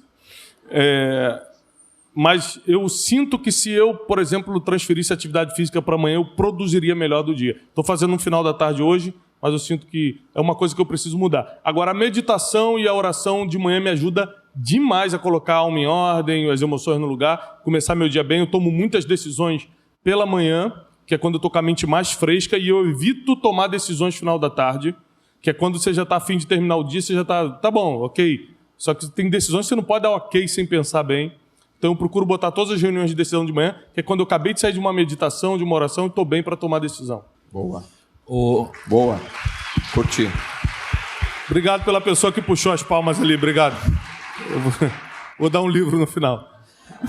Mas eu sinto que se eu, por exemplo, transferisse a atividade física para amanhã, eu produziria melhor do dia. Estou fazendo no final da tarde hoje, mas eu sinto que é uma coisa que eu preciso mudar. Agora, a meditação e a oração de manhã me ajuda demais a colocar a alma em ordem, as emoções no lugar, começar meu dia bem. Eu tomo muitas decisões pela manhã, que é quando eu estou com a mente mais fresca, e eu evito tomar decisões no final da tarde, que é quando você já está a fim de terminar o dia, você já está, tá bom, ok. Só que tem decisões que você não pode dar ok sem pensar bem. Então, Então eu procuro botar todas as reuniões de decisão de manhã, que é quando eu acabei de sair de uma meditação, de uma oração, e estou bem para tomar decisão. Boa. Boa. Curti. Obrigado pela pessoa que puxou as palmas ali, obrigado. Eu vou dar um livro no final.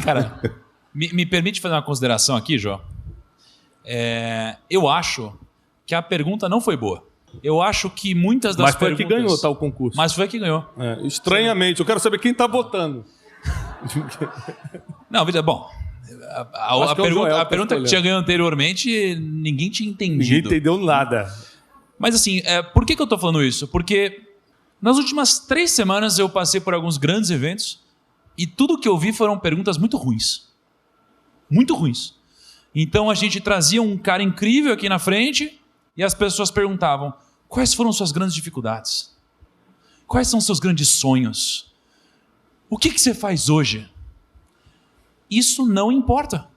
Cara, me permite fazer uma consideração aqui, Jó? Eu acho que a pergunta não foi boa. Eu acho que muitas das perguntas... Mas foi a que ganhou, tá, o concurso. Mas foi a que ganhou. Estranhamente, eu quero saber quem está votando. Não, veja, bom... A pergunta que tinha ganho anteriormente, ninguém tinha entendido. Ninguém entendeu nada. Mas assim, por que eu estou falando isso? Porque nas últimas 3 semanas eu passei por alguns grandes eventos e tudo que eu vi foram perguntas muito ruins. Muito ruins. Então a gente trazia um cara incrível aqui na frente e as pessoas perguntavam: quais foram suas grandes dificuldades? Quais são seus grandes sonhos? O que você faz hoje? Isso não importa.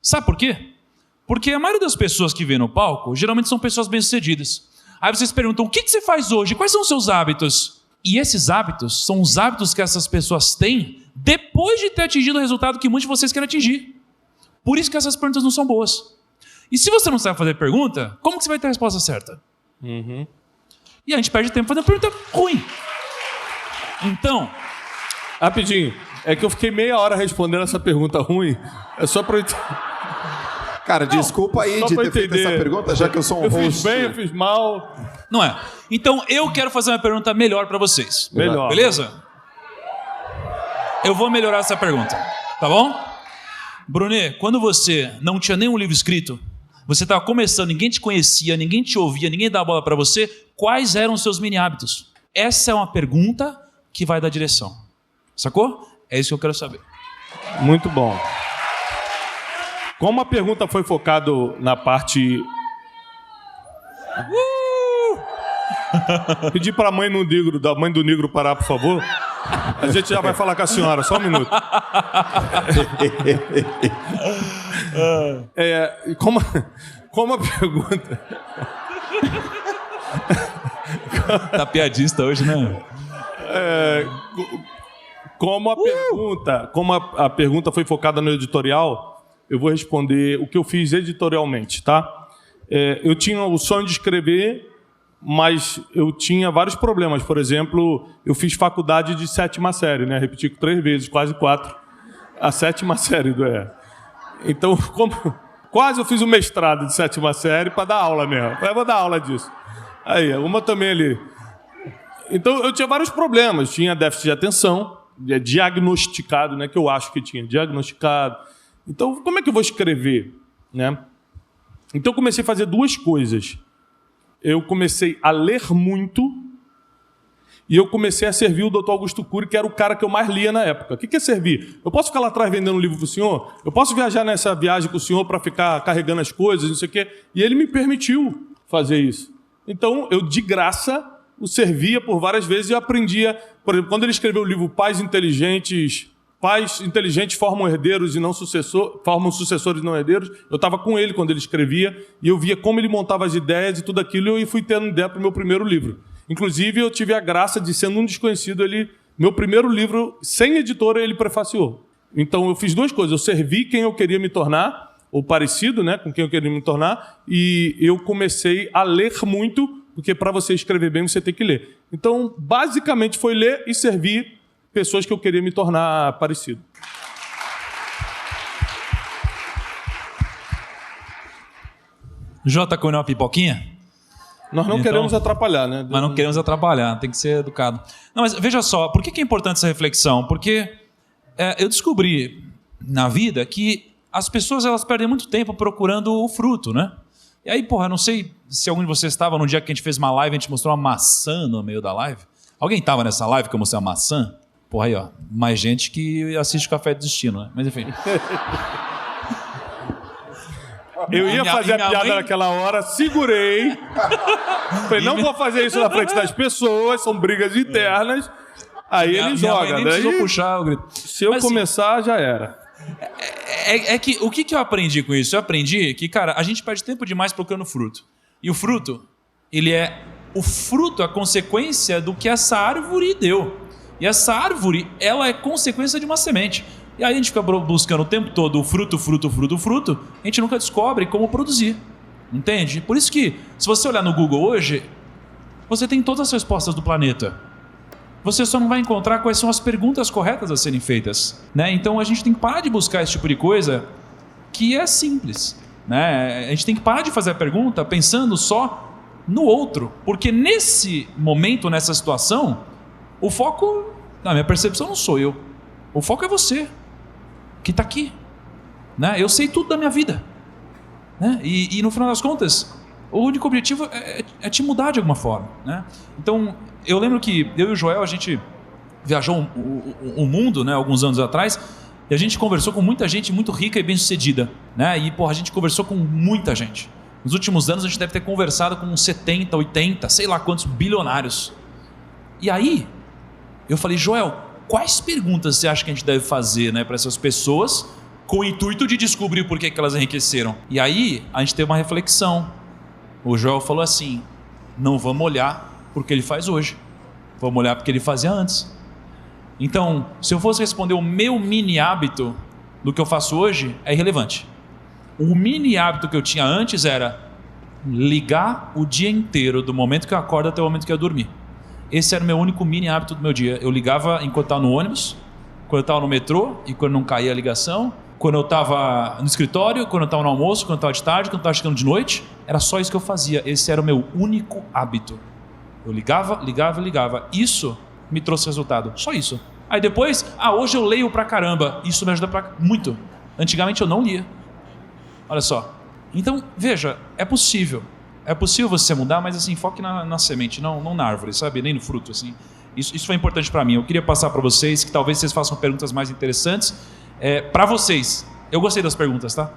Sabe por quê? Porque a maioria das pessoas que vê no palco geralmente são pessoas bem-sucedidas. Aí vocês perguntam: o que você faz hoje? Quais são os seus hábitos? E esses hábitos são os hábitos que essas pessoas têm depois de ter atingido o resultado que muitos de vocês querem atingir. Por isso que essas perguntas não são boas. E se você não sabe fazer pergunta, como que você vai ter a resposta certa? E a gente perde tempo fazendo pergunta ruim. Então... Rapidinho, é que eu fiquei meia hora respondendo essa pergunta ruim. É só para... Cara, desculpa aí de ter feito essa pergunta, já que eu sou um host. Eu fiz bem, eu fiz mal. Não é. Então eu quero fazer uma pergunta melhor para vocês. Melhor. Beleza? Eu vou melhorar essa pergunta. Tá bom? Brunet, quando você não tinha nenhum livro escrito, você estava começando, ninguém te conhecia, ninguém te ouvia, ninguém dava bola para você, quais eram os seus mini hábitos? Essa é uma pergunta que vai dar direção. Sacou? É isso que eu quero saber. Muito bom. Como a pergunta foi focada na parte... Pedir para a mãe do negro parar, por favor. A gente já vai falar com a senhora, só um minuto. Como a pergunta... Tá piadista hoje, né? Como a pergunta foi focada no editorial, eu vou responder o que eu fiz editorialmente, tá? Eu tinha o sonho de escrever, mas eu tinha vários problemas. Por exemplo, eu fiz faculdade de 7ª série, né? Repeti 3 vezes, quase 4. A 7ª série do EA. Então, quase eu fiz um mestrado de 7ª série para dar aula mesmo. Eu vou dar aula disso. Aí, uma também ali. Então, eu tinha vários problemas. Tinha déficit de atenção, diagnosticado, né? Que eu acho que tinha, diagnosticado. Então, como é que eu vou escrever, né? Então, eu comecei a fazer 2 coisas. Eu comecei a ler muito e eu comecei a servir o Dr. Augusto Cury, que era o cara que eu mais lia na época. O que é servir? Eu posso ficar lá atrás vendendo um livro para o senhor? Eu posso viajar nessa viagem com o senhor para ficar carregando as coisas, não sei o quê? E ele me permitiu fazer isso. Então, eu, de graça, o servia por várias vezes e eu aprendia. Por exemplo, quando ele escreveu o livro Pais Inteligentes formam herdeiros e não formam sucessores e não herdeiros. Eu estava com ele quando ele escrevia e eu via como ele montava as ideias e tudo aquilo e fui tendo ideia para o meu primeiro livro. Inclusive, eu tive a graça de, sendo um desconhecido, meu primeiro livro, sem editora, ele prefaciou. Então, eu fiz 2 coisas. Eu servi quem eu queria me tornar, ou parecido, né, com quem eu queria me tornar, e eu comecei a ler muito, porque para você escrever bem, você tem que ler. Então, basicamente, foi ler e servir pessoas que eu queria me tornar parecido. Jota, comeu uma pipoquinha? Nós não queremos atrapalhar, né? Mas não queremos atrapalhar, tem que ser educado. Não, mas veja só, por que é importante essa reflexão? Porque eu descobri na vida que as pessoas elas perdem muito tempo procurando o fruto, né? E aí, porra, não sei se algum de vocês estava no dia que a gente fez uma live, a gente mostrou uma maçã no meio da live. Alguém estava nessa live que eu mostrei uma maçã? Porra, aí, ó. Mais gente que assiste o Café do Destino, né? Mas enfim. Eu ia fazer a piada naquela hora, segurei. Falei, não vou fazer isso na frente das pessoas, são brigas internas. Aí ele joga. Nem precisou puxar o grito. Se eu começar, já era. Que o que eu aprendi com isso? Eu aprendi que, cara, a gente perde tempo demais procurando fruto. E o fruto, o fruto é a consequência do que essa árvore deu. E essa árvore, ela é consequência de uma semente. E aí a gente fica buscando o tempo todo o fruto, a gente nunca descobre como produzir. Entende? Por isso que, se você olhar no Google hoje, você tem todas as respostas do planeta. Você só não vai encontrar quais são as perguntas corretas a serem feitas, né? Então a gente tem que parar de buscar esse tipo de coisa que é simples, né? A gente tem que parar de fazer a pergunta pensando só no outro, porque nesse momento, nessa situação, o foco, na minha percepção, não sou eu. O foco é você, que está aqui, né? Eu sei tudo da minha vida, né? E no final das contas, o único objetivo é te mudar de alguma forma, né? Então, eu lembro que eu e o Joel, a gente viajou o mundo, né, alguns anos atrás, e a gente conversou com muita gente muito rica e bem-sucedida, né? E, a gente conversou com muita gente. Nos últimos anos, a gente deve ter conversado com uns 70, 80, sei lá quantos bilionários. E aí, eu falei, Joel, quais perguntas você acha que a gente deve fazer, né, para essas pessoas, com o intuito de descobrir por que elas enriqueceram? E aí, a gente teve uma reflexão. O Joel falou assim, não vamos olhar porque ele faz hoje, vamos olhar porque ele fazia antes. Então, se eu fosse responder o meu mini hábito do que eu faço hoje, é irrelevante. O mini hábito que eu tinha antes era ligar o dia inteiro, do momento que eu acordo até o momento que eu ia dormir. Esse era o meu único mini hábito do meu dia. Eu ligava enquanto estava no ônibus, quando eu estava no metrô e quando não caía a ligação, quando eu estava no escritório, quando eu estava no almoço, quando eu estava de tarde, quando eu estava chegando de noite. Era só isso que eu fazia. Esse era o meu único hábito. Eu ligava. Isso me trouxe resultado. Só isso. Aí depois, hoje eu leio pra caramba. Isso me ajuda muito. Antigamente eu não lia. Olha só. Então, veja, é possível. É possível você mudar, mas assim, foque na semente, não na árvore, sabe? Nem no fruto, assim. Isso foi importante para mim. Eu queria passar para vocês, que talvez vocês façam perguntas mais interessantes. Para vocês, eu gostei das perguntas, tá?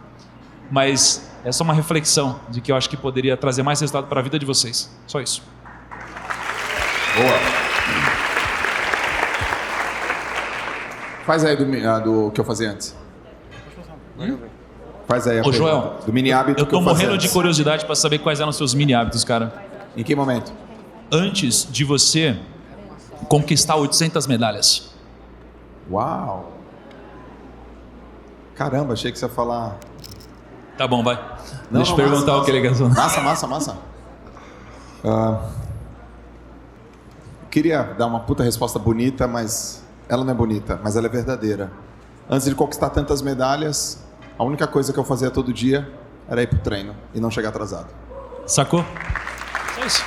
Mas é só uma reflexão de que eu acho que poderia trazer mais resultado para a vida de vocês. Só isso. Boa. Faz aí do que eu fazia antes. Faz aí a pergunta. Joel, do mini hábito. Eu tô morrendo de curiosidade para saber quais eram os seus mini hábitos, cara. Em que momento? Antes de você conquistar 800 medalhas. Uau. Caramba, achei que você ia falar... Tá bom, vai. Deixa eu perguntar o que ele gastou. Massa. Queria dar uma puta resposta bonita, mas ela não é bonita, mas ela é verdadeira. Antes de conquistar tantas medalhas, a única coisa que eu fazia todo dia era ir pro treino e não chegar atrasado. Sacou? Só isso.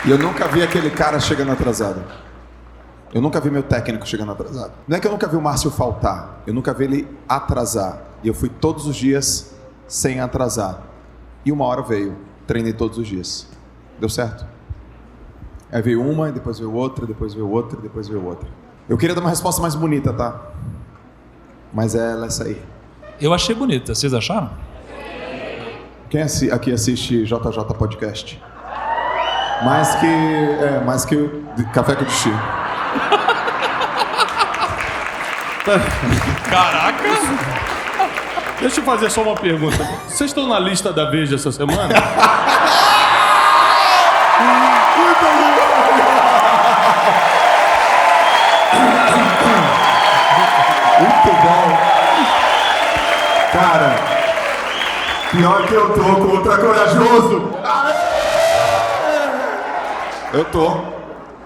E eu nunca vi aquele cara chegando atrasado. Eu nunca vi meu técnico chegando atrasado. Não é que eu nunca vi o Márcio faltar, eu nunca vi ele atrasar. E eu fui todos os dias sem atrasar. E uma hora veio, treinei todos os dias. Deu certo? Aí veio uma, depois veio outra, depois veio outra, depois veio outra. Eu queria dar uma resposta mais bonita, tá? Mas ela é essa aí. Eu achei bonita, vocês acharam? Quem aqui assiste JJ Podcast? Mais que o Café com Destino. Caraca! Deixa eu fazer só uma pergunta. Vocês estão na lista da Veja essa semana? Muito bom. Cara, pior que eu tô com Ultra Corajoso. Eu tô.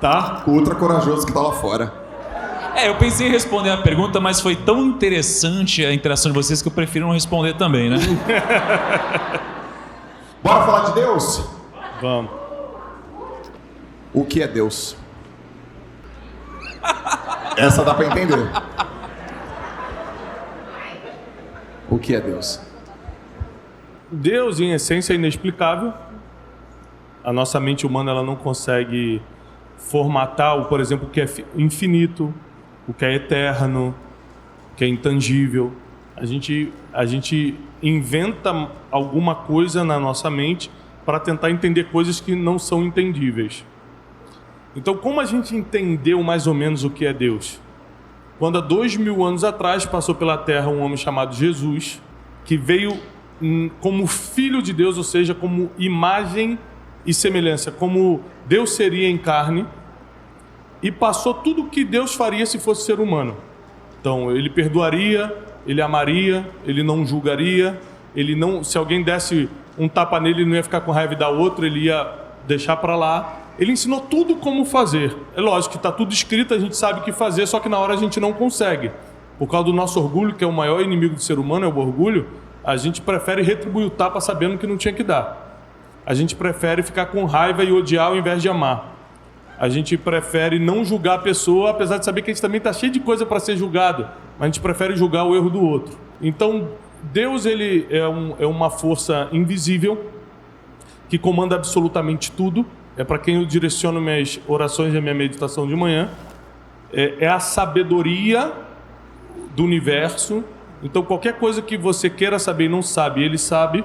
Tá? Com o Ultra Corajoso que tá lá fora. Eu pensei em responder a pergunta, mas foi tão interessante a interação de vocês que eu prefiro não responder também, né? Bora falar de Deus? Vamos. O que é Deus? Essa dá pra entender. O que é Deus? Deus, em essência, é inexplicável. A nossa mente humana ela não consegue formatar, por exemplo, o que é infinito, o que é eterno, o que é intangível. A gente inventa alguma coisa na nossa mente para tentar entender coisas que não são entendíveis. Então, como a gente entendeu mais ou menos o que é Deus? Quando há 2000 anos atrás passou pela Terra um homem chamado Jesus, que veio como filho de Deus, ou seja, como imagem e semelhança, como Deus seria em carne, e passou tudo o que Deus faria se fosse ser humano. Então, ele perdoaria, ele amaria, ele não julgaria, se alguém desse um tapa nele, ele não ia ficar com raiva e dar outro, ele ia deixar para lá. Ele ensinou tudo como fazer. É lógico que está tudo escrito, a gente sabe o que fazer, só que na hora a gente não consegue. Por causa do nosso orgulho, que é o maior inimigo do ser humano, é o orgulho, a gente prefere retribuir o tapa sabendo que não tinha que dar. A gente prefere ficar com raiva e odiar ao invés de amar. A gente prefere não julgar a pessoa, apesar de saber que a gente também está cheio de coisa para ser julgado, mas a gente prefere julgar o erro do outro. Então, Deus ele é uma força invisível que comanda absolutamente tudo. É para quem eu direciono minhas orações e a minha meditação de manhã. É a sabedoria do universo. Então, qualquer coisa que você queira saber e não sabe, ele sabe.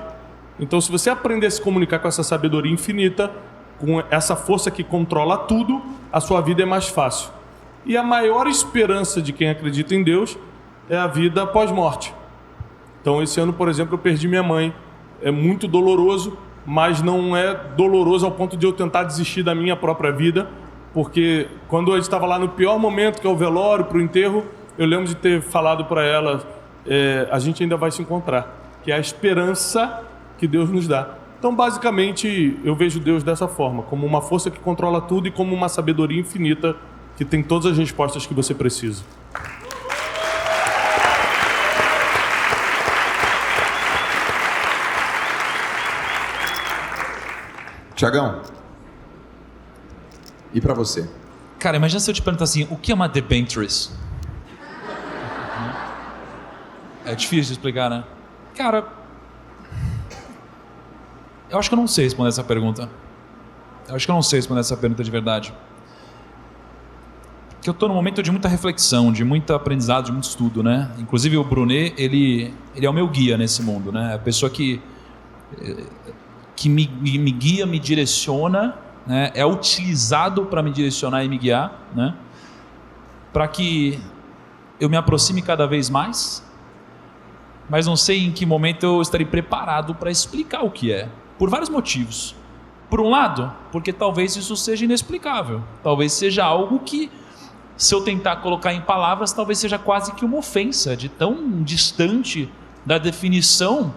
Então, se você aprender a se comunicar com essa sabedoria infinita, com essa força que controla tudo, a sua vida é mais fácil. E a maior esperança de quem acredita em Deus é a vida pós-morte. Então, esse ano, por exemplo, eu perdi minha mãe. É muito doloroso, mas não é doloroso ao ponto de eu tentar desistir da minha própria vida, porque quando eu estava lá no pior momento, que é o velório, para o enterro, eu lembro de ter falado para ela, a gente ainda vai se encontrar, que é a esperança que Deus nos dá. Então, basicamente, eu vejo Deus dessa forma, como uma força que controla tudo e como uma sabedoria infinita que tem todas as respostas que você precisa. Tiagão, e pra você? Cara, imagina se eu te perguntar assim, o que é uma debenture? É difícil de explicar, né? Cara, eu acho que eu não sei responder essa pergunta. De verdade. Porque eu estou num momento de muita reflexão, de muito aprendizado, de muito estudo, né? Inclusive o Brunet, ele é o meu guia nesse mundo, né? A pessoa que me guia, me direciona, né? É utilizado para me direcionar e me guiar, né? Para que eu me aproxime cada vez mais, mas não sei em que momento eu estarei preparado para explicar o que é, por vários motivos. Por um lado, porque talvez isso seja inexplicável, talvez seja algo que, se eu tentar colocar em palavras, talvez seja quase que uma ofensa, de tão distante da definição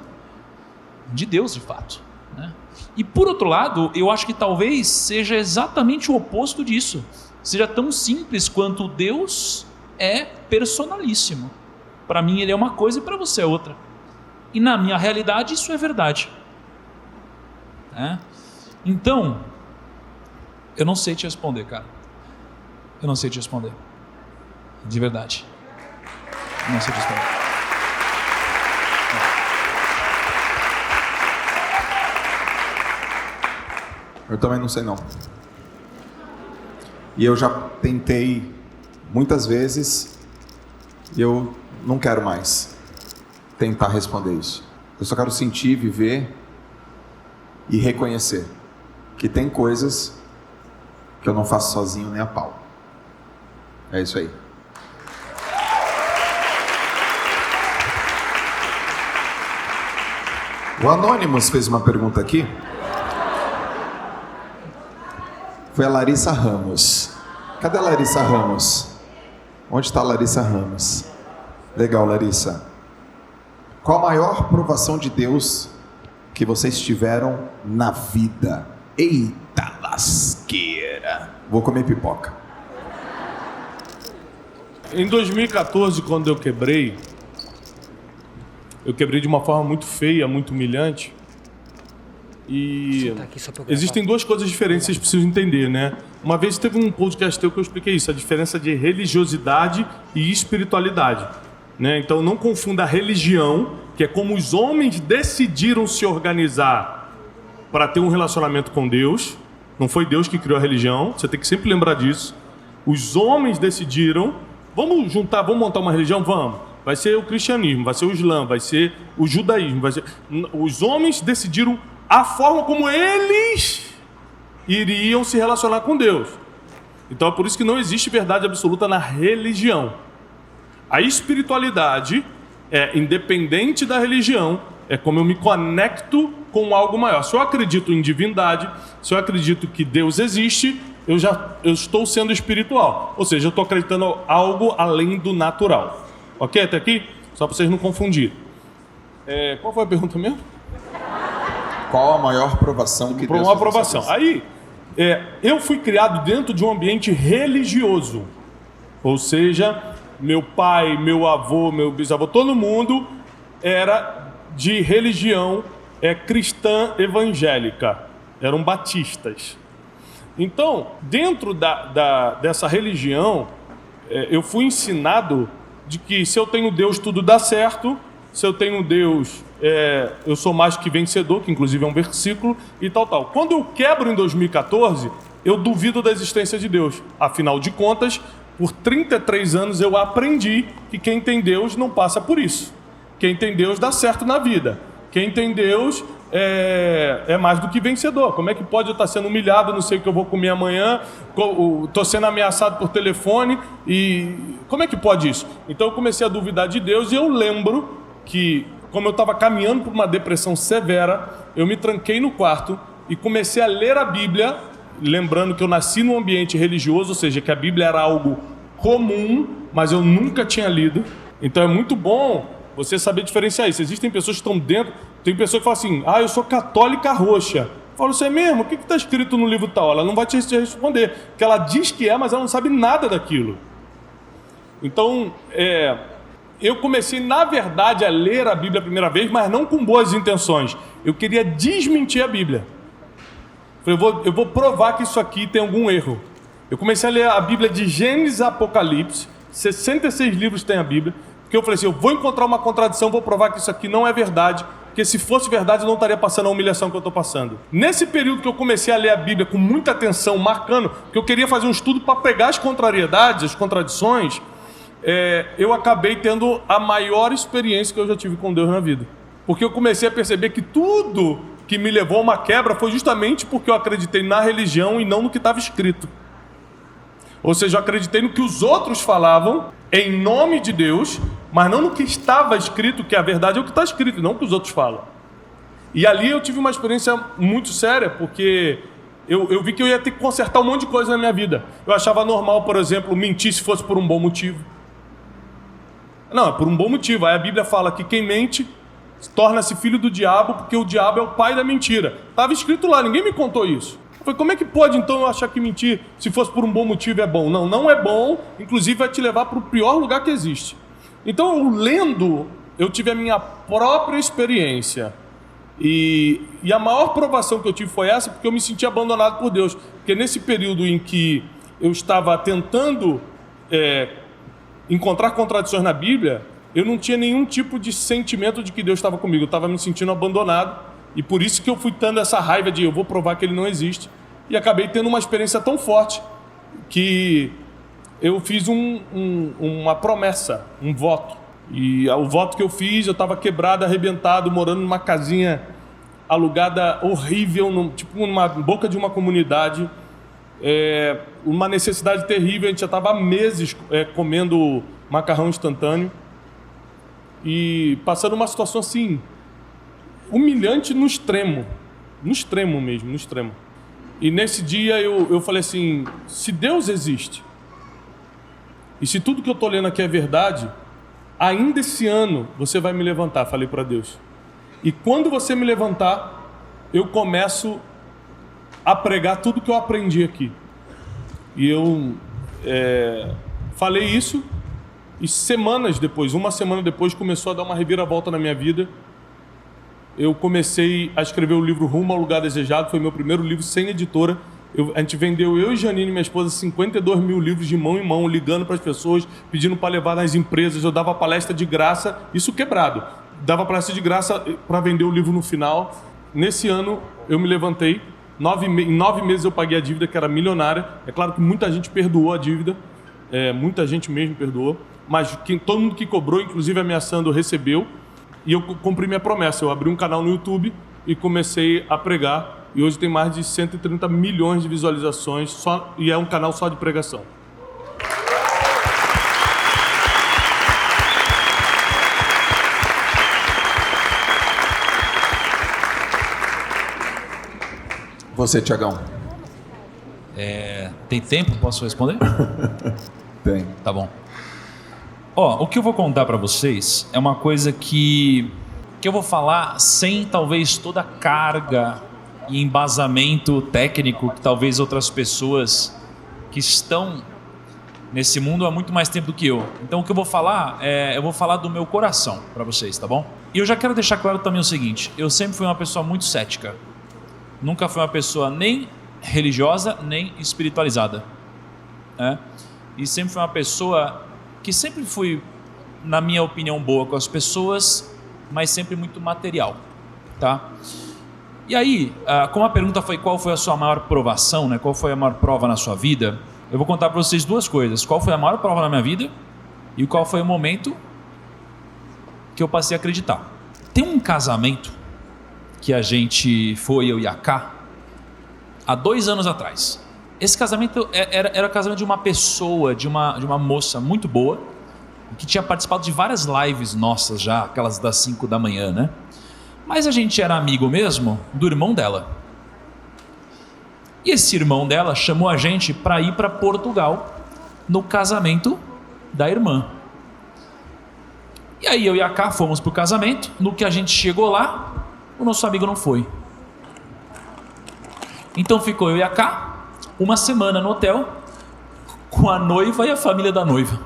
de Deus de fato, né? E por outro lado, eu acho que talvez seja exatamente o oposto disso, seja tão simples quanto Deus é personalíssimo. Para mim ele é uma coisa e para você é outra, e na minha realidade isso é verdade, né? Então, eu não sei te responder, cara. Eu não sei te responder. De verdade. Não sei te responder. Eu também não sei não. E eu já tentei muitas vezes e eu não quero mais tentar responder isso. Eu só quero sentir, viver e reconhecer que tem coisas que eu não faço sozinho nem a pau. É isso aí. O Anonymous fez uma pergunta aqui. Foi a Larissa Ramos. Cadê a Larissa Ramos? Onde está a Larissa Ramos? Legal, Larissa. Qual a maior provação de Deus que vocês tiveram na vida? Eita lasqueira. Vou comer pipoca. Em 2014, quando eu quebrei de uma forma muito feia, muito humilhante. E existem duas coisas diferentes que vocês precisam entender, né? Uma vez teve um podcast teu que eu expliquei isso, a diferença de religiosidade e espiritualidade, né? Então não confunda a religião, que é como os homens decidiram se organizar para ter um relacionamento com Deus. Não foi Deus que criou a religião, você tem que sempre lembrar disso. Os homens decidiram, vamos montar uma religião? Vamos. Vai ser o cristianismo, vai ser o islã, vai ser o judaísmo, Os homens decidiram a forma como eles iriam se relacionar com Deus. Então é por isso que não existe verdade absoluta na religião. A espiritualidade é independente da religião, é como eu me conecto com algo maior. Se eu acredito em divindade, se eu acredito que Deus existe, eu estou sendo espiritual. Ou seja, eu estou acreditando algo além do natural. Ok até aqui? Só para vocês não confundirem. Qual foi a pergunta mesmo? Qual a maior provação que Deus uma aprovação. Aí, eu fui criado dentro de um ambiente religioso. Ou seja, meu pai, meu avô, meu bisavô, todo mundo era de religião cristã evangélica. Eram batistas. Então, dentro dessa religião, eu fui ensinado de que se eu tenho Deus, tudo dá certo. Se eu tenho Deus, eu sou mais que vencedor, que inclusive é um versículo, e tal. Quando eu quebro em 2014, eu duvido da existência de Deus. Afinal de contas, por 33 anos eu aprendi que quem tem Deus não passa por isso. Quem tem Deus dá certo na vida. Quem tem Deus é mais do que vencedor. Como é que pode eu estar sendo humilhado, não sei o que eu vou comer amanhã, estou sendo ameaçado por telefone, e como é que pode isso? Então eu comecei a duvidar de Deus, e eu lembro que, como eu estava caminhando por uma depressão severa, eu me tranquei no quarto e comecei a ler a Bíblia, lembrando que eu nasci num ambiente religioso, ou seja, que a Bíblia era algo comum, mas eu nunca tinha lido. Então é muito bom você saber diferenciar isso. Existem pessoas que estão dentro, tem pessoa que fala assim, eu sou católica roxa. Eu falo, você é mesmo? O que está escrito no livro tal? Ela não vai te responder, porque ela diz que mas ela não sabe nada daquilo. Então, eu comecei, na verdade, a ler a Bíblia a primeira vez, mas não com boas intenções. Eu queria desmentir a Bíblia. Eu vou provar que isso aqui tem algum erro. Eu comecei a ler a Bíblia de Gênesis a Apocalipse, 66 livros tem a Bíblia, porque eu falei assim, eu vou encontrar uma contradição, vou provar que isso aqui não é verdade, porque se fosse verdade eu não estaria passando a humilhação que eu estou passando. Nesse período que eu comecei a ler a Bíblia com muita atenção, marcando, que eu queria fazer um estudo para pegar as contrariedades, as contradições, eu acabei tendo a maior experiência que eu já tive com Deus na vida. Porque eu comecei a perceber que tudo que me levou a uma quebra foi justamente porque eu acreditei na religião e não no que estava escrito. Ou seja, eu acreditei no que os outros falavam em nome de Deus, mas não no que estava escrito, que a verdade é o que está escrito, não o que os outros falam. E ali eu tive uma experiência muito séria, porque eu vi que eu ia ter que consertar um monte de coisa na minha vida. Eu achava normal, por exemplo, mentir se fosse por um bom motivo. Não, é por um bom motivo. Aí a Bíblia fala que quem mente torna-se filho do diabo, porque o diabo é o pai da mentira. Estava escrito lá, ninguém me contou isso. Eu falei, como é que pode então eu achar que mentir, se fosse por um bom motivo, é bom? Não, não é bom, inclusive vai te levar para o pior lugar que existe. Então, eu lendo, eu tive a minha própria experiência. E a maior provação que eu tive foi essa, porque eu me senti abandonado por Deus. Porque nesse período em que eu estava tentando encontrar contradições na Bíblia, eu não tinha nenhum tipo de sentimento de que Deus estava comigo. Eu estava me sentindo abandonado. E por isso que eu fui tendo essa raiva de eu vou provar que ele não existe. E acabei tendo uma experiência tão forte que eu fiz uma promessa, um voto. E o voto que eu fiz, eu estava quebrado, arrebentado, morando numa casinha alugada horrível, tipo numa boca de uma comunidade. Uma necessidade terrível, a gente já estava há meses comendo macarrão instantâneo. E passando uma situação assim, humilhante no extremo mesmo, no extremo. E nesse dia eu falei assim, se Deus existe, e se tudo que eu estou lendo aqui é verdade, ainda esse ano você vai me levantar, falei para Deus. E quando você me levantar, eu começo a pregar tudo que eu aprendi aqui. E eu falei isso, e semanas depois, uma semana depois, começou a dar uma reviravolta na minha vida. Eu comecei a escrever o livro Rumo ao Lugar Desejado, foi meu primeiro livro sem editora. A gente vendeu, eu e Janine, minha esposa, 52 mil livros de mão em mão, ligando para as pessoas, pedindo para levar nas empresas. Eu dava palestra de graça, isso quebrado. Dava palestra de graça para vender o livro no final. Nesse ano, eu me levantei. Em 9 meses eu paguei a dívida, que era milionária. É claro que muita gente perdoou a dívida, muita gente mesmo perdoou, mas todo mundo que cobrou, inclusive ameaçando, recebeu. E eu cumpri minha promessa, eu abri um canal no YouTube e comecei a pregar. E hoje tem mais de 130 milhões de visualizações, e é um canal só de pregação. Você, Tiagão. Tem tempo? Posso responder? Tem. Tá bom. Ó, o que eu vou contar para vocês é uma coisa que eu vou falar sem talvez toda a carga e embasamento técnico que talvez outras pessoas que estão nesse mundo há muito mais tempo do que eu. Então o que eu vou falar eu vou falar do meu coração para vocês, tá bom? E eu já quero deixar claro também o seguinte: eu sempre fui uma pessoa muito cética. Nunca fui uma pessoa nem religiosa nem espiritualizada, né? E sempre fui uma pessoa que sempre fui, na minha opinião, boa com as pessoas, mas sempre muito material, tá? E aí, como a pergunta foi qual foi a sua maior provação, né? Qual foi a maior prova na sua vida? Eu vou contar para vocês duas coisas. Qual foi a maior prova na minha vida e qual foi o momento que eu passei a acreditar. Tem um casamento que a gente foi, eu e a Ká, há 2 anos atrás. Esse casamento era o casamento de uma pessoa, de uma moça muito boa, que tinha participado de várias lives nossas já, aquelas das 5 da manhã, né? Mas a gente era amigo mesmo do irmão dela. E esse irmão dela chamou a gente para ir para Portugal no casamento da irmã. E aí eu e a Ká fomos pro casamento. No que a gente chegou lá, o nosso amigo não foi. Então ficou eu e a Ká 1 semana no hotel com a noiva e a família da noiva.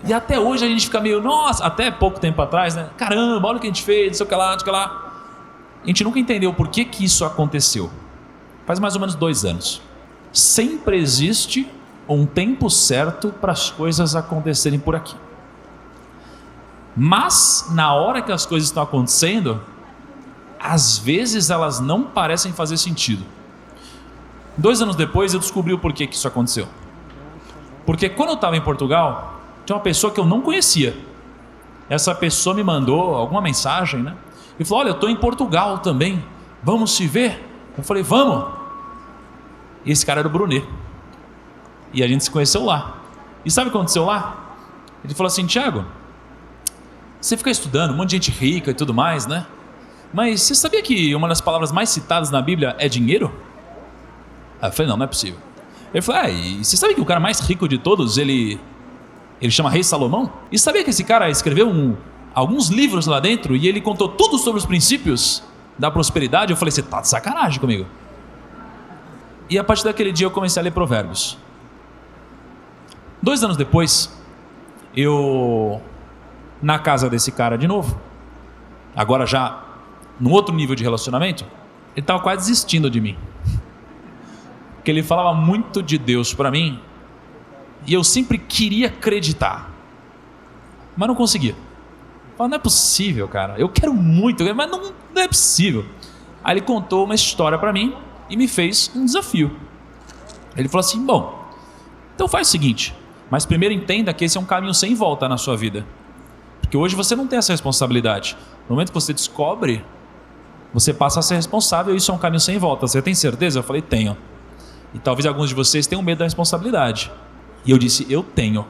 E até hoje a gente fica meio, nossa, até pouco tempo atrás, né? Caramba, olha o que a gente fez, não sei o que lá, não sei o que lá. A gente nunca entendeu por que isso aconteceu. Faz mais ou menos 2 anos. Sempre existe um tempo certo para as coisas acontecerem por aqui. Mas, na hora que as coisas estão acontecendo, às vezes elas não parecem fazer sentido. 2 anos depois eu descobri o porquê que isso aconteceu. Porque quando eu estava em Portugal, tinha uma pessoa que eu não conhecia. Essa pessoa me mandou alguma mensagem, né? E falou: olha, eu estou em Portugal também, vamos se ver? Eu falei: vamos. E esse cara era o Brunet. E a gente se conheceu lá. E sabe o que aconteceu lá? Ele falou assim: Thiago, você fica estudando, um monte de gente rica e tudo mais, né? Mas você sabia que uma das palavras mais citadas na Bíblia é dinheiro? Aí eu falei: não é possível. Ele falou: e você sabe que o cara mais rico de todos, ele chama Rei Salomão? E sabia que esse cara escreveu alguns livros lá dentro e ele contou tudo sobre os princípios da prosperidade? Eu falei: você tá de sacanagem comigo. E a partir daquele dia eu comecei a ler Provérbios. 2 anos depois, eu, na casa desse cara de novo, agora já num outro nível de relacionamento, ele estava quase desistindo de mim. Porque ele falava muito de Deus para mim e eu sempre queria acreditar, mas não conseguia. Eu falava: não é possível, cara, eu quero muito, mas não é possível. Aí ele contou uma história para mim e me fez um desafio. Ele falou assim: bom, então faz o seguinte, mas primeiro entenda que esse é um caminho sem volta na sua vida. Porque hoje você não tem essa responsabilidade. No momento que você descobre, você passa a ser responsável e isso é um caminho sem volta. Você tem certeza? Eu falei: tenho. E talvez alguns de vocês tenham medo da responsabilidade. E eu disse: eu tenho.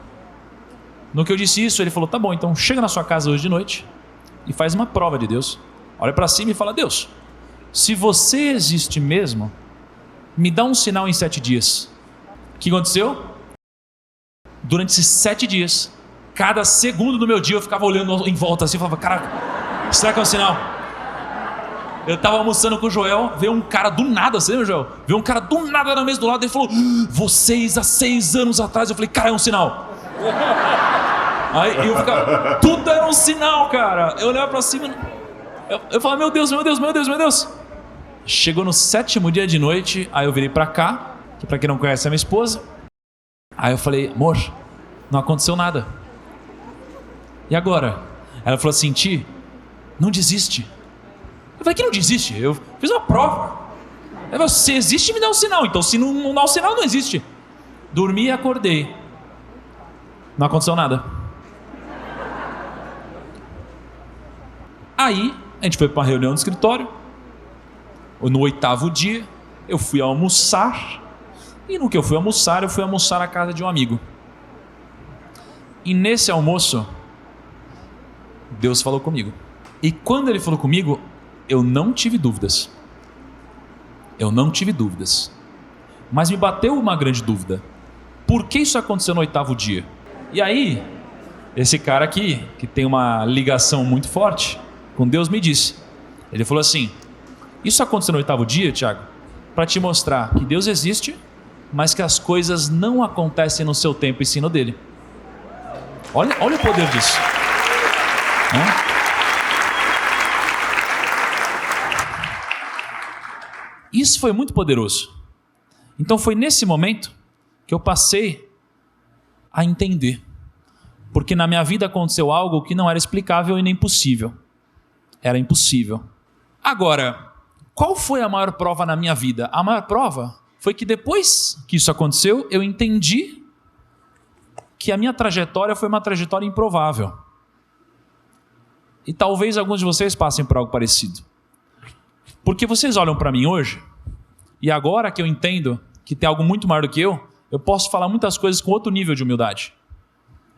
No que eu disse isso, ele falou: tá bom, então chega na sua casa hoje de noite e faz uma prova de Deus. Olha para cima e fala: Deus, se você existe mesmo, me dá um sinal em 7 dias. O que aconteceu? Durante esses 7 dias, cada segundo do meu dia eu ficava olhando em volta assim, falava: caraca, será que é um sinal? Eu estava almoçando com o Joel, veio um cara do nada, você lembra, Joel? Veio um cara do nada na mesa do lado e falou: vocês há 6 anos atrás. Eu falei: cara, é um sinal. Aí eu ficava, tudo era um sinal, cara. Eu olhava pra cima, eu falava: meu Deus, meu Deus, meu Deus, meu Deus. Chegou no 7º dia de noite, aí eu virei pra cá, que pra quem não conhece é minha esposa. Aí eu falei: amor, não aconteceu nada. E agora? Ela falou assim: Ti, não desiste. Eu falei: que não desiste? Eu fiz uma prova. Ela falou: se existe, me dá um sinal. Então se não dá um sinal, não existe. Dormi e acordei. Não aconteceu nada. Aí a gente foi para uma reunião no escritório. No 8º dia eu fui almoçar. E no que eu fui almoçar na casa de um amigo. E nesse almoço, Deus falou comigo. E quando Ele falou comigo, eu não tive dúvidas. Eu não tive dúvidas. Mas me bateu uma grande dúvida. Por que isso aconteceu no 8º dia? E aí, esse cara aqui, que tem uma ligação muito forte com Deus, me disse. Ele falou assim: isso aconteceu no 8º dia, Tiago, para te mostrar que Deus existe, mas que as coisas não acontecem no seu tempo e sim no dele. Olha o poder disso. Isso foi muito poderoso. Então foi nesse momento que eu passei a entender. Porque na minha vida aconteceu algo que não era explicável e nem possível. Era impossível. Agora, qual foi a maior prova na minha vida? A maior prova foi que depois que isso aconteceu, eu entendi que a minha trajetória foi uma trajetória improvável. E talvez alguns de vocês passem por algo parecido. Porque vocês olham para mim hoje, e agora que eu entendo que tem algo muito maior do que eu posso falar muitas coisas com outro nível de humildade.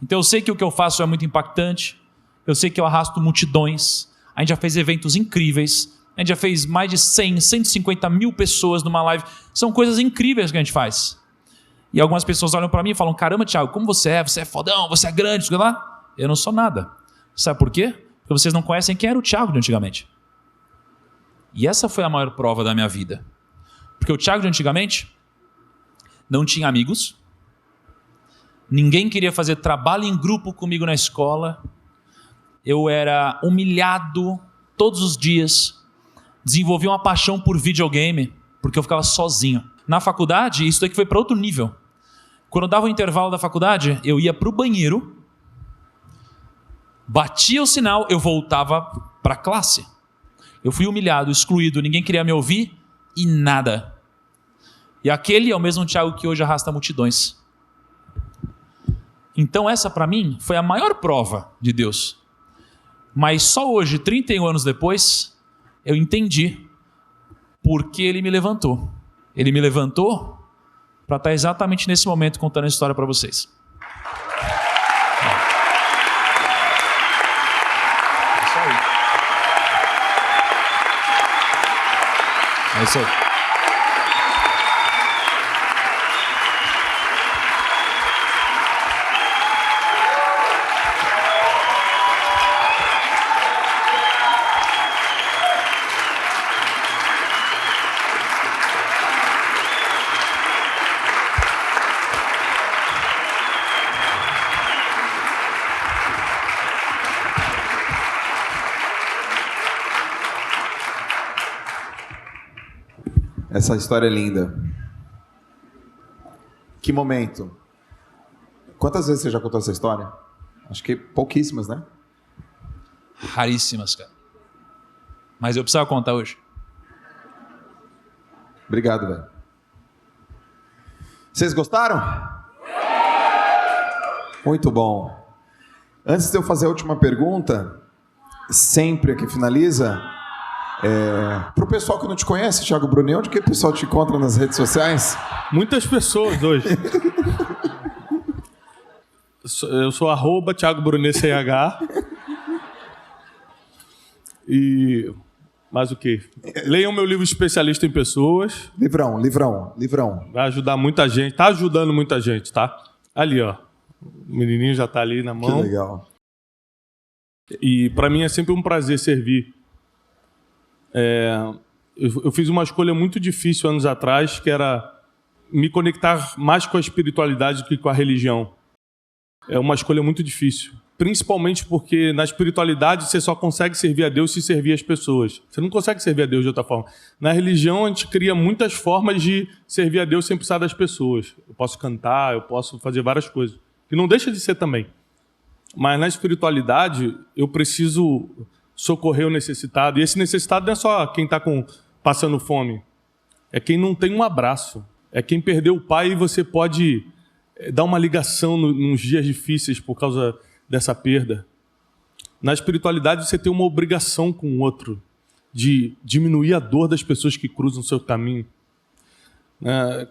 Então eu sei que o que eu faço é muito impactante, eu sei que eu arrasto multidões, a gente já fez eventos incríveis, a gente já fez mais de 100, 150 mil pessoas numa live, são coisas incríveis que a gente faz. E algumas pessoas olham para mim e falam: caramba, Thiago, como você é fodão, você é grande, sei lá. Eu não sou nada. Sabe por quê? Porque vocês não conhecem quem era o Thiago de antigamente. E essa foi a maior prova da minha vida. Porque o Thiago de antigamente não tinha amigos, ninguém queria fazer trabalho em grupo comigo na escola, eu era humilhado todos os dias, desenvolvi uma paixão por videogame, porque eu ficava sozinho. Na faculdade, isso daqui foi para outro nível. Quando dava o intervalo da faculdade, eu ia para o banheiro, batia o sinal, eu voltava para a classe. Eu fui humilhado, excluído, ninguém queria me ouvir e nada. E aquele é o mesmo Thiago que hoje arrasta multidões. Então essa para mim foi a maior prova de Deus. Mas só hoje, 31 anos depois, eu entendi por que Ele me levantou. Ele me levantou para estar exatamente nesse momento contando a história para vocês. É isso aí. Essa história é linda. Que momento. Quantas vezes você já contou essa história? Acho que pouquíssimas, né? Raríssimas, cara. Mas eu precisava contar hoje. Obrigado, velho. Vocês gostaram? Muito bom. Antes de eu fazer a última pergunta, sempre aqui finaliza, para o pessoal que não te conhece, Thiago Brunet, onde que o pessoal te encontra nas redes sociais? Muitas pessoas hoje. Eu sou @Thiago Brunet CH. E mais o quê? Leiam meu livro Especialista em Pessoas. Livrão. Vai ajudar muita gente. Tá ajudando muita gente, tá? Ali, ó. O menininho já tá ali na mão. Que legal. E para mim é sempre um prazer servir. Eu fiz uma escolha muito difícil anos atrás, que era me conectar mais com a espiritualidade do que com a religião. É uma escolha muito difícil. Principalmente porque na espiritualidade você só consegue servir a Deus se servir as pessoas. Você não consegue servir a Deus de outra forma. Na religião a gente cria muitas formas de servir a Deus sem precisar das pessoas. Eu posso cantar, eu posso fazer várias coisas. E não deixa de ser também. Mas na espiritualidade eu preciso socorrer o necessitado. E esse necessitado não é só quem está passando fome. É quem não tem um abraço. É quem perdeu o pai e você pode dar uma ligação nos dias difíceis por causa dessa perda. Na espiritualidade você tem uma obrigação com o outro de diminuir a dor das pessoas que cruzam o seu caminho.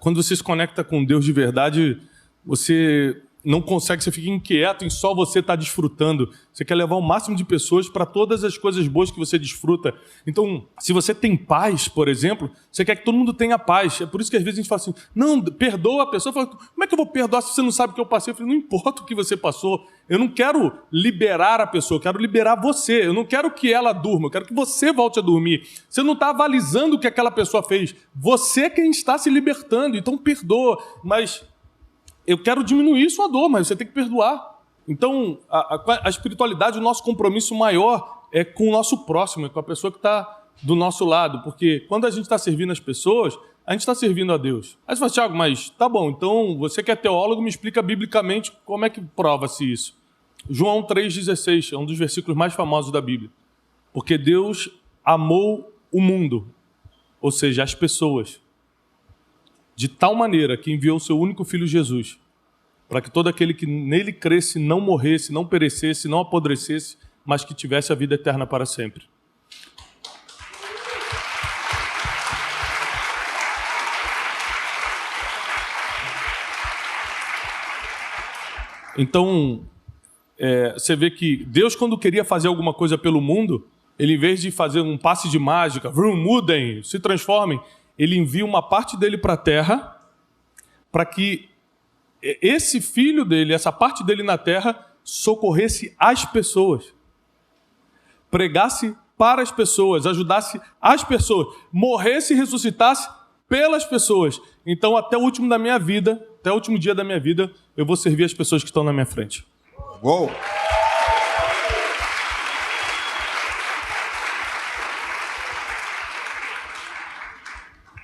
Quando você se conecta com Deus de verdade, você não consegue, você fica inquieto em só você estar desfrutando. Você quer levar o máximo de pessoas para todas as coisas boas que você desfruta. Então, se você tem paz, por exemplo, você quer que todo mundo tenha paz. É por isso que às vezes a gente fala assim, não, perdoa a pessoa. Fala, como é que eu vou perdoar se você não sabe o que eu passei? Eu falei, não importa o que você passou. Eu não quero liberar a pessoa, eu quero liberar você. Eu não quero que ela durma, eu quero que você volte a dormir. Você não está avalizando o que aquela pessoa fez. Você é quem está se libertando, então perdoa. Mas eu quero diminuir sua dor, mas você tem que perdoar. Então, a espiritualidade, o nosso compromisso maior é com o nosso próximo, é com a pessoa que está do nosso lado. Porque quando a gente está servindo as pessoas, a gente está servindo a Deus. Aí você fala, Thiago, mas tá bom, então você que é teólogo, me explica biblicamente como é que prova-se isso. João 3,16 é um dos versículos mais famosos da Bíblia. Porque Deus amou o mundo, ou seja, as pessoas, de tal maneira que enviou o seu único Filho Jesus, para que todo aquele que nele cresce não morresse, não perecesse, não apodrecesse, mas que tivesse a vida eterna para sempre. Então, você vê que Deus, quando queria fazer alguma coisa pelo mundo, ele, em vez de fazer um passe de mágica, mudem, se transformem, ele envia uma parte dele para a terra para que esse filho dele, essa parte dele na terra, socorresse as pessoas. Pregasse para as pessoas, ajudasse as pessoas, morresse e ressuscitasse pelas pessoas. Então, até o último da minha vida, até o último dia da minha vida, eu vou servir as pessoas que estão na minha frente. Uou!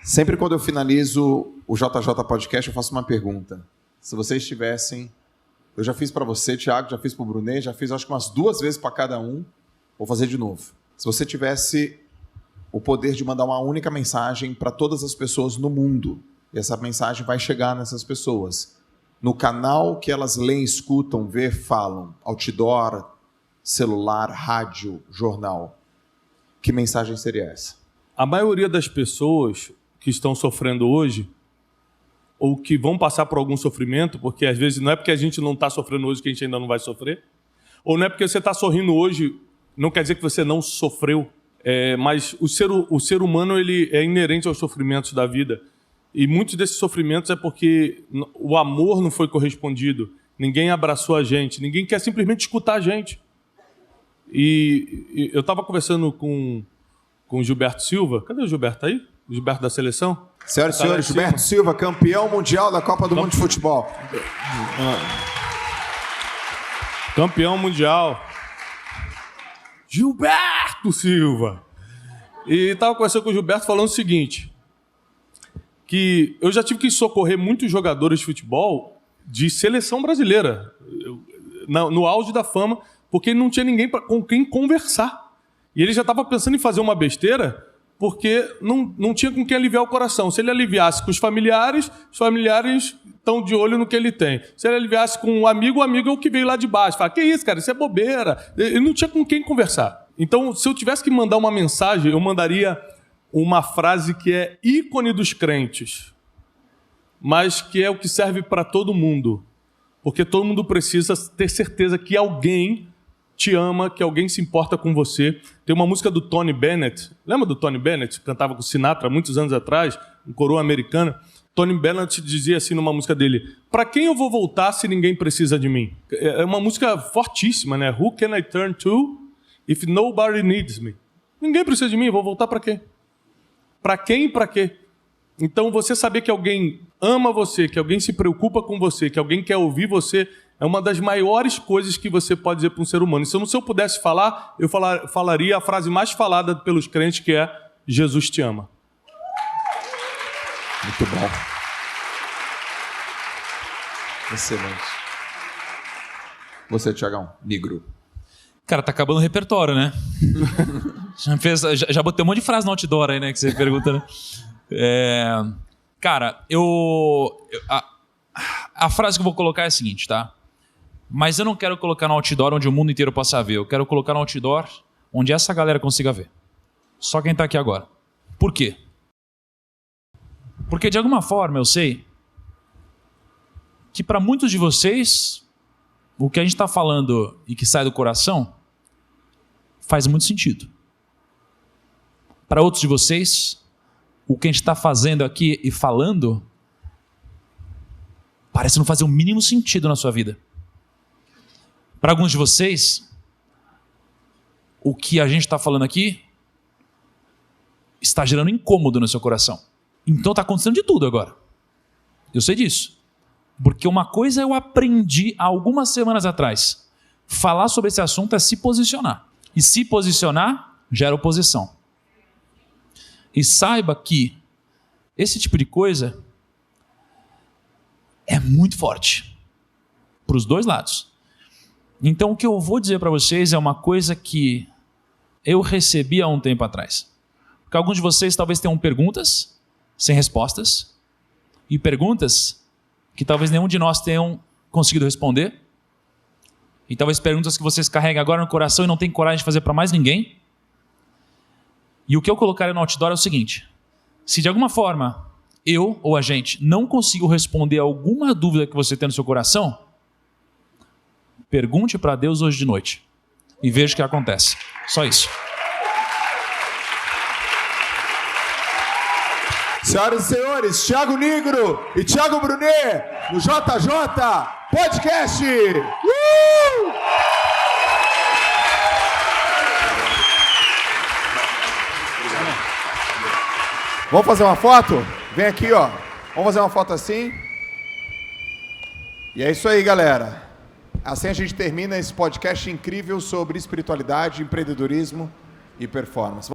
Sempre quando eu finalizo o JJ Podcast, eu faço uma pergunta. Se vocês tivessem... Eu já fiz para você, Thiago, já fiz para o Brunet, já fiz acho que umas 2 vezes para cada um. Vou fazer de novo. Se você tivesse o poder de mandar uma única mensagem para todas as pessoas no mundo, e essa mensagem vai chegar nessas pessoas, no canal que elas leem, escutam, vê, falam, outdoor, celular, rádio, jornal, que mensagem seria essa? A maioria das pessoas que estão sofrendo hoje, ou que vão passar por algum sofrimento, porque às vezes não é porque a gente não está sofrendo hoje que a gente ainda não vai sofrer, ou não é porque você está sorrindo hoje, não quer dizer que você não sofreu, mas o ser humano ele é inerente aos sofrimentos da vida, e muitos desses sofrimentos é porque o amor não foi correspondido, ninguém abraçou a gente, ninguém quer simplesmente escutar a gente. E eu estava conversando com o Gilberto Silva, cadê o Gilberto aí? O Gilberto da seleção? Senhoras e senhores, Gilberto Silva, campeão mundial da Copa do Mundo de Futebol. Campeão mundial. Gilberto Silva. E estava conversando com o Gilberto falando o seguinte, que eu já tive que socorrer muitos jogadores de futebol de seleção brasileira, no auge da fama, porque não tinha ninguém com quem conversar. E ele já estava pensando em fazer uma besteira porque não tinha com quem aliviar o coração. Se ele aliviasse com os familiares estão de olho no que ele tem. Se ele aliviasse com um amigo, o amigo é o que veio lá de baixo. Fala, que isso, cara, isso é bobeira. Ele não tinha com quem conversar. Então, se eu tivesse que mandar uma mensagem, eu mandaria uma frase que é ícone dos crentes, mas que é o que serve para todo mundo. Porque todo mundo precisa ter certeza que alguém te ama, que alguém se importa com você. Tem uma música do Tony Bennett. Lembra do Tony Bennett? Que cantava com o Sinatra muitos anos atrás, um coroa americana. Tony Bennett dizia assim numa música dele, para quem eu vou voltar se ninguém precisa de mim? É uma música fortíssima, né? Who can I turn to if nobody needs me? Ninguém precisa de mim, eu vou voltar para quê? Para quem e para quê? Então você saber que alguém ama você, que alguém se preocupa com você, que alguém quer ouvir você, é uma das maiores coisas que você pode dizer para um ser humano. E se eu pudesse falar, eu falaria a frase mais falada pelos crentes, que é Jesus te ama. Muito bom. Excelente. Você, Thiagão, negro. Cara, tá acabando o repertório, né? já botei um monte de frase no outdoor aí, né? Que você pergunta, né? Cara, a frase que eu vou colocar é a seguinte, tá? Mas eu não quero colocar no outdoor onde o mundo inteiro possa ver. Eu quero colocar no outdoor onde essa galera consiga ver. Só quem tá aqui agora. Por quê? Porque de alguma forma eu sei que para muitos de vocês, o que a gente está falando e que sai do coração faz muito sentido. Para outros de vocês, o que a gente está fazendo aqui e falando parece não fazer o mínimo sentido na sua vida. Para alguns de vocês, o que a gente está falando aqui está gerando incômodo no seu coração. Então está acontecendo de tudo agora. Eu sei disso. Porque uma coisa eu aprendi há algumas semanas atrás. Falar sobre esse assunto é se posicionar. E se posicionar gera oposição. E saiba que esse tipo de coisa é muito forte. Para os dois lados. Então o que eu vou dizer para vocês é uma coisa que eu recebi há um tempo atrás. Porque alguns de vocês talvez tenham perguntas sem respostas. E perguntas que talvez nenhum de nós tenham conseguido responder. E talvez perguntas que vocês carregam agora no coração e não têm coragem de fazer para mais ninguém. E o que eu colocaria no outdoor é o seguinte: se de alguma forma eu ou a gente não consigo responder a alguma dúvida que você tem no seu coração, pergunte para Deus hoje de noite e veja o que acontece. Só isso. Senhoras e senhores, Thiago Nigro e Thiago Brunet no JJ Podcast. Vamos fazer uma foto? Vem aqui, ó. Vamos fazer uma foto assim. E é isso aí, galera. Assim a gente termina esse podcast incrível sobre espiritualidade, empreendedorismo e performance.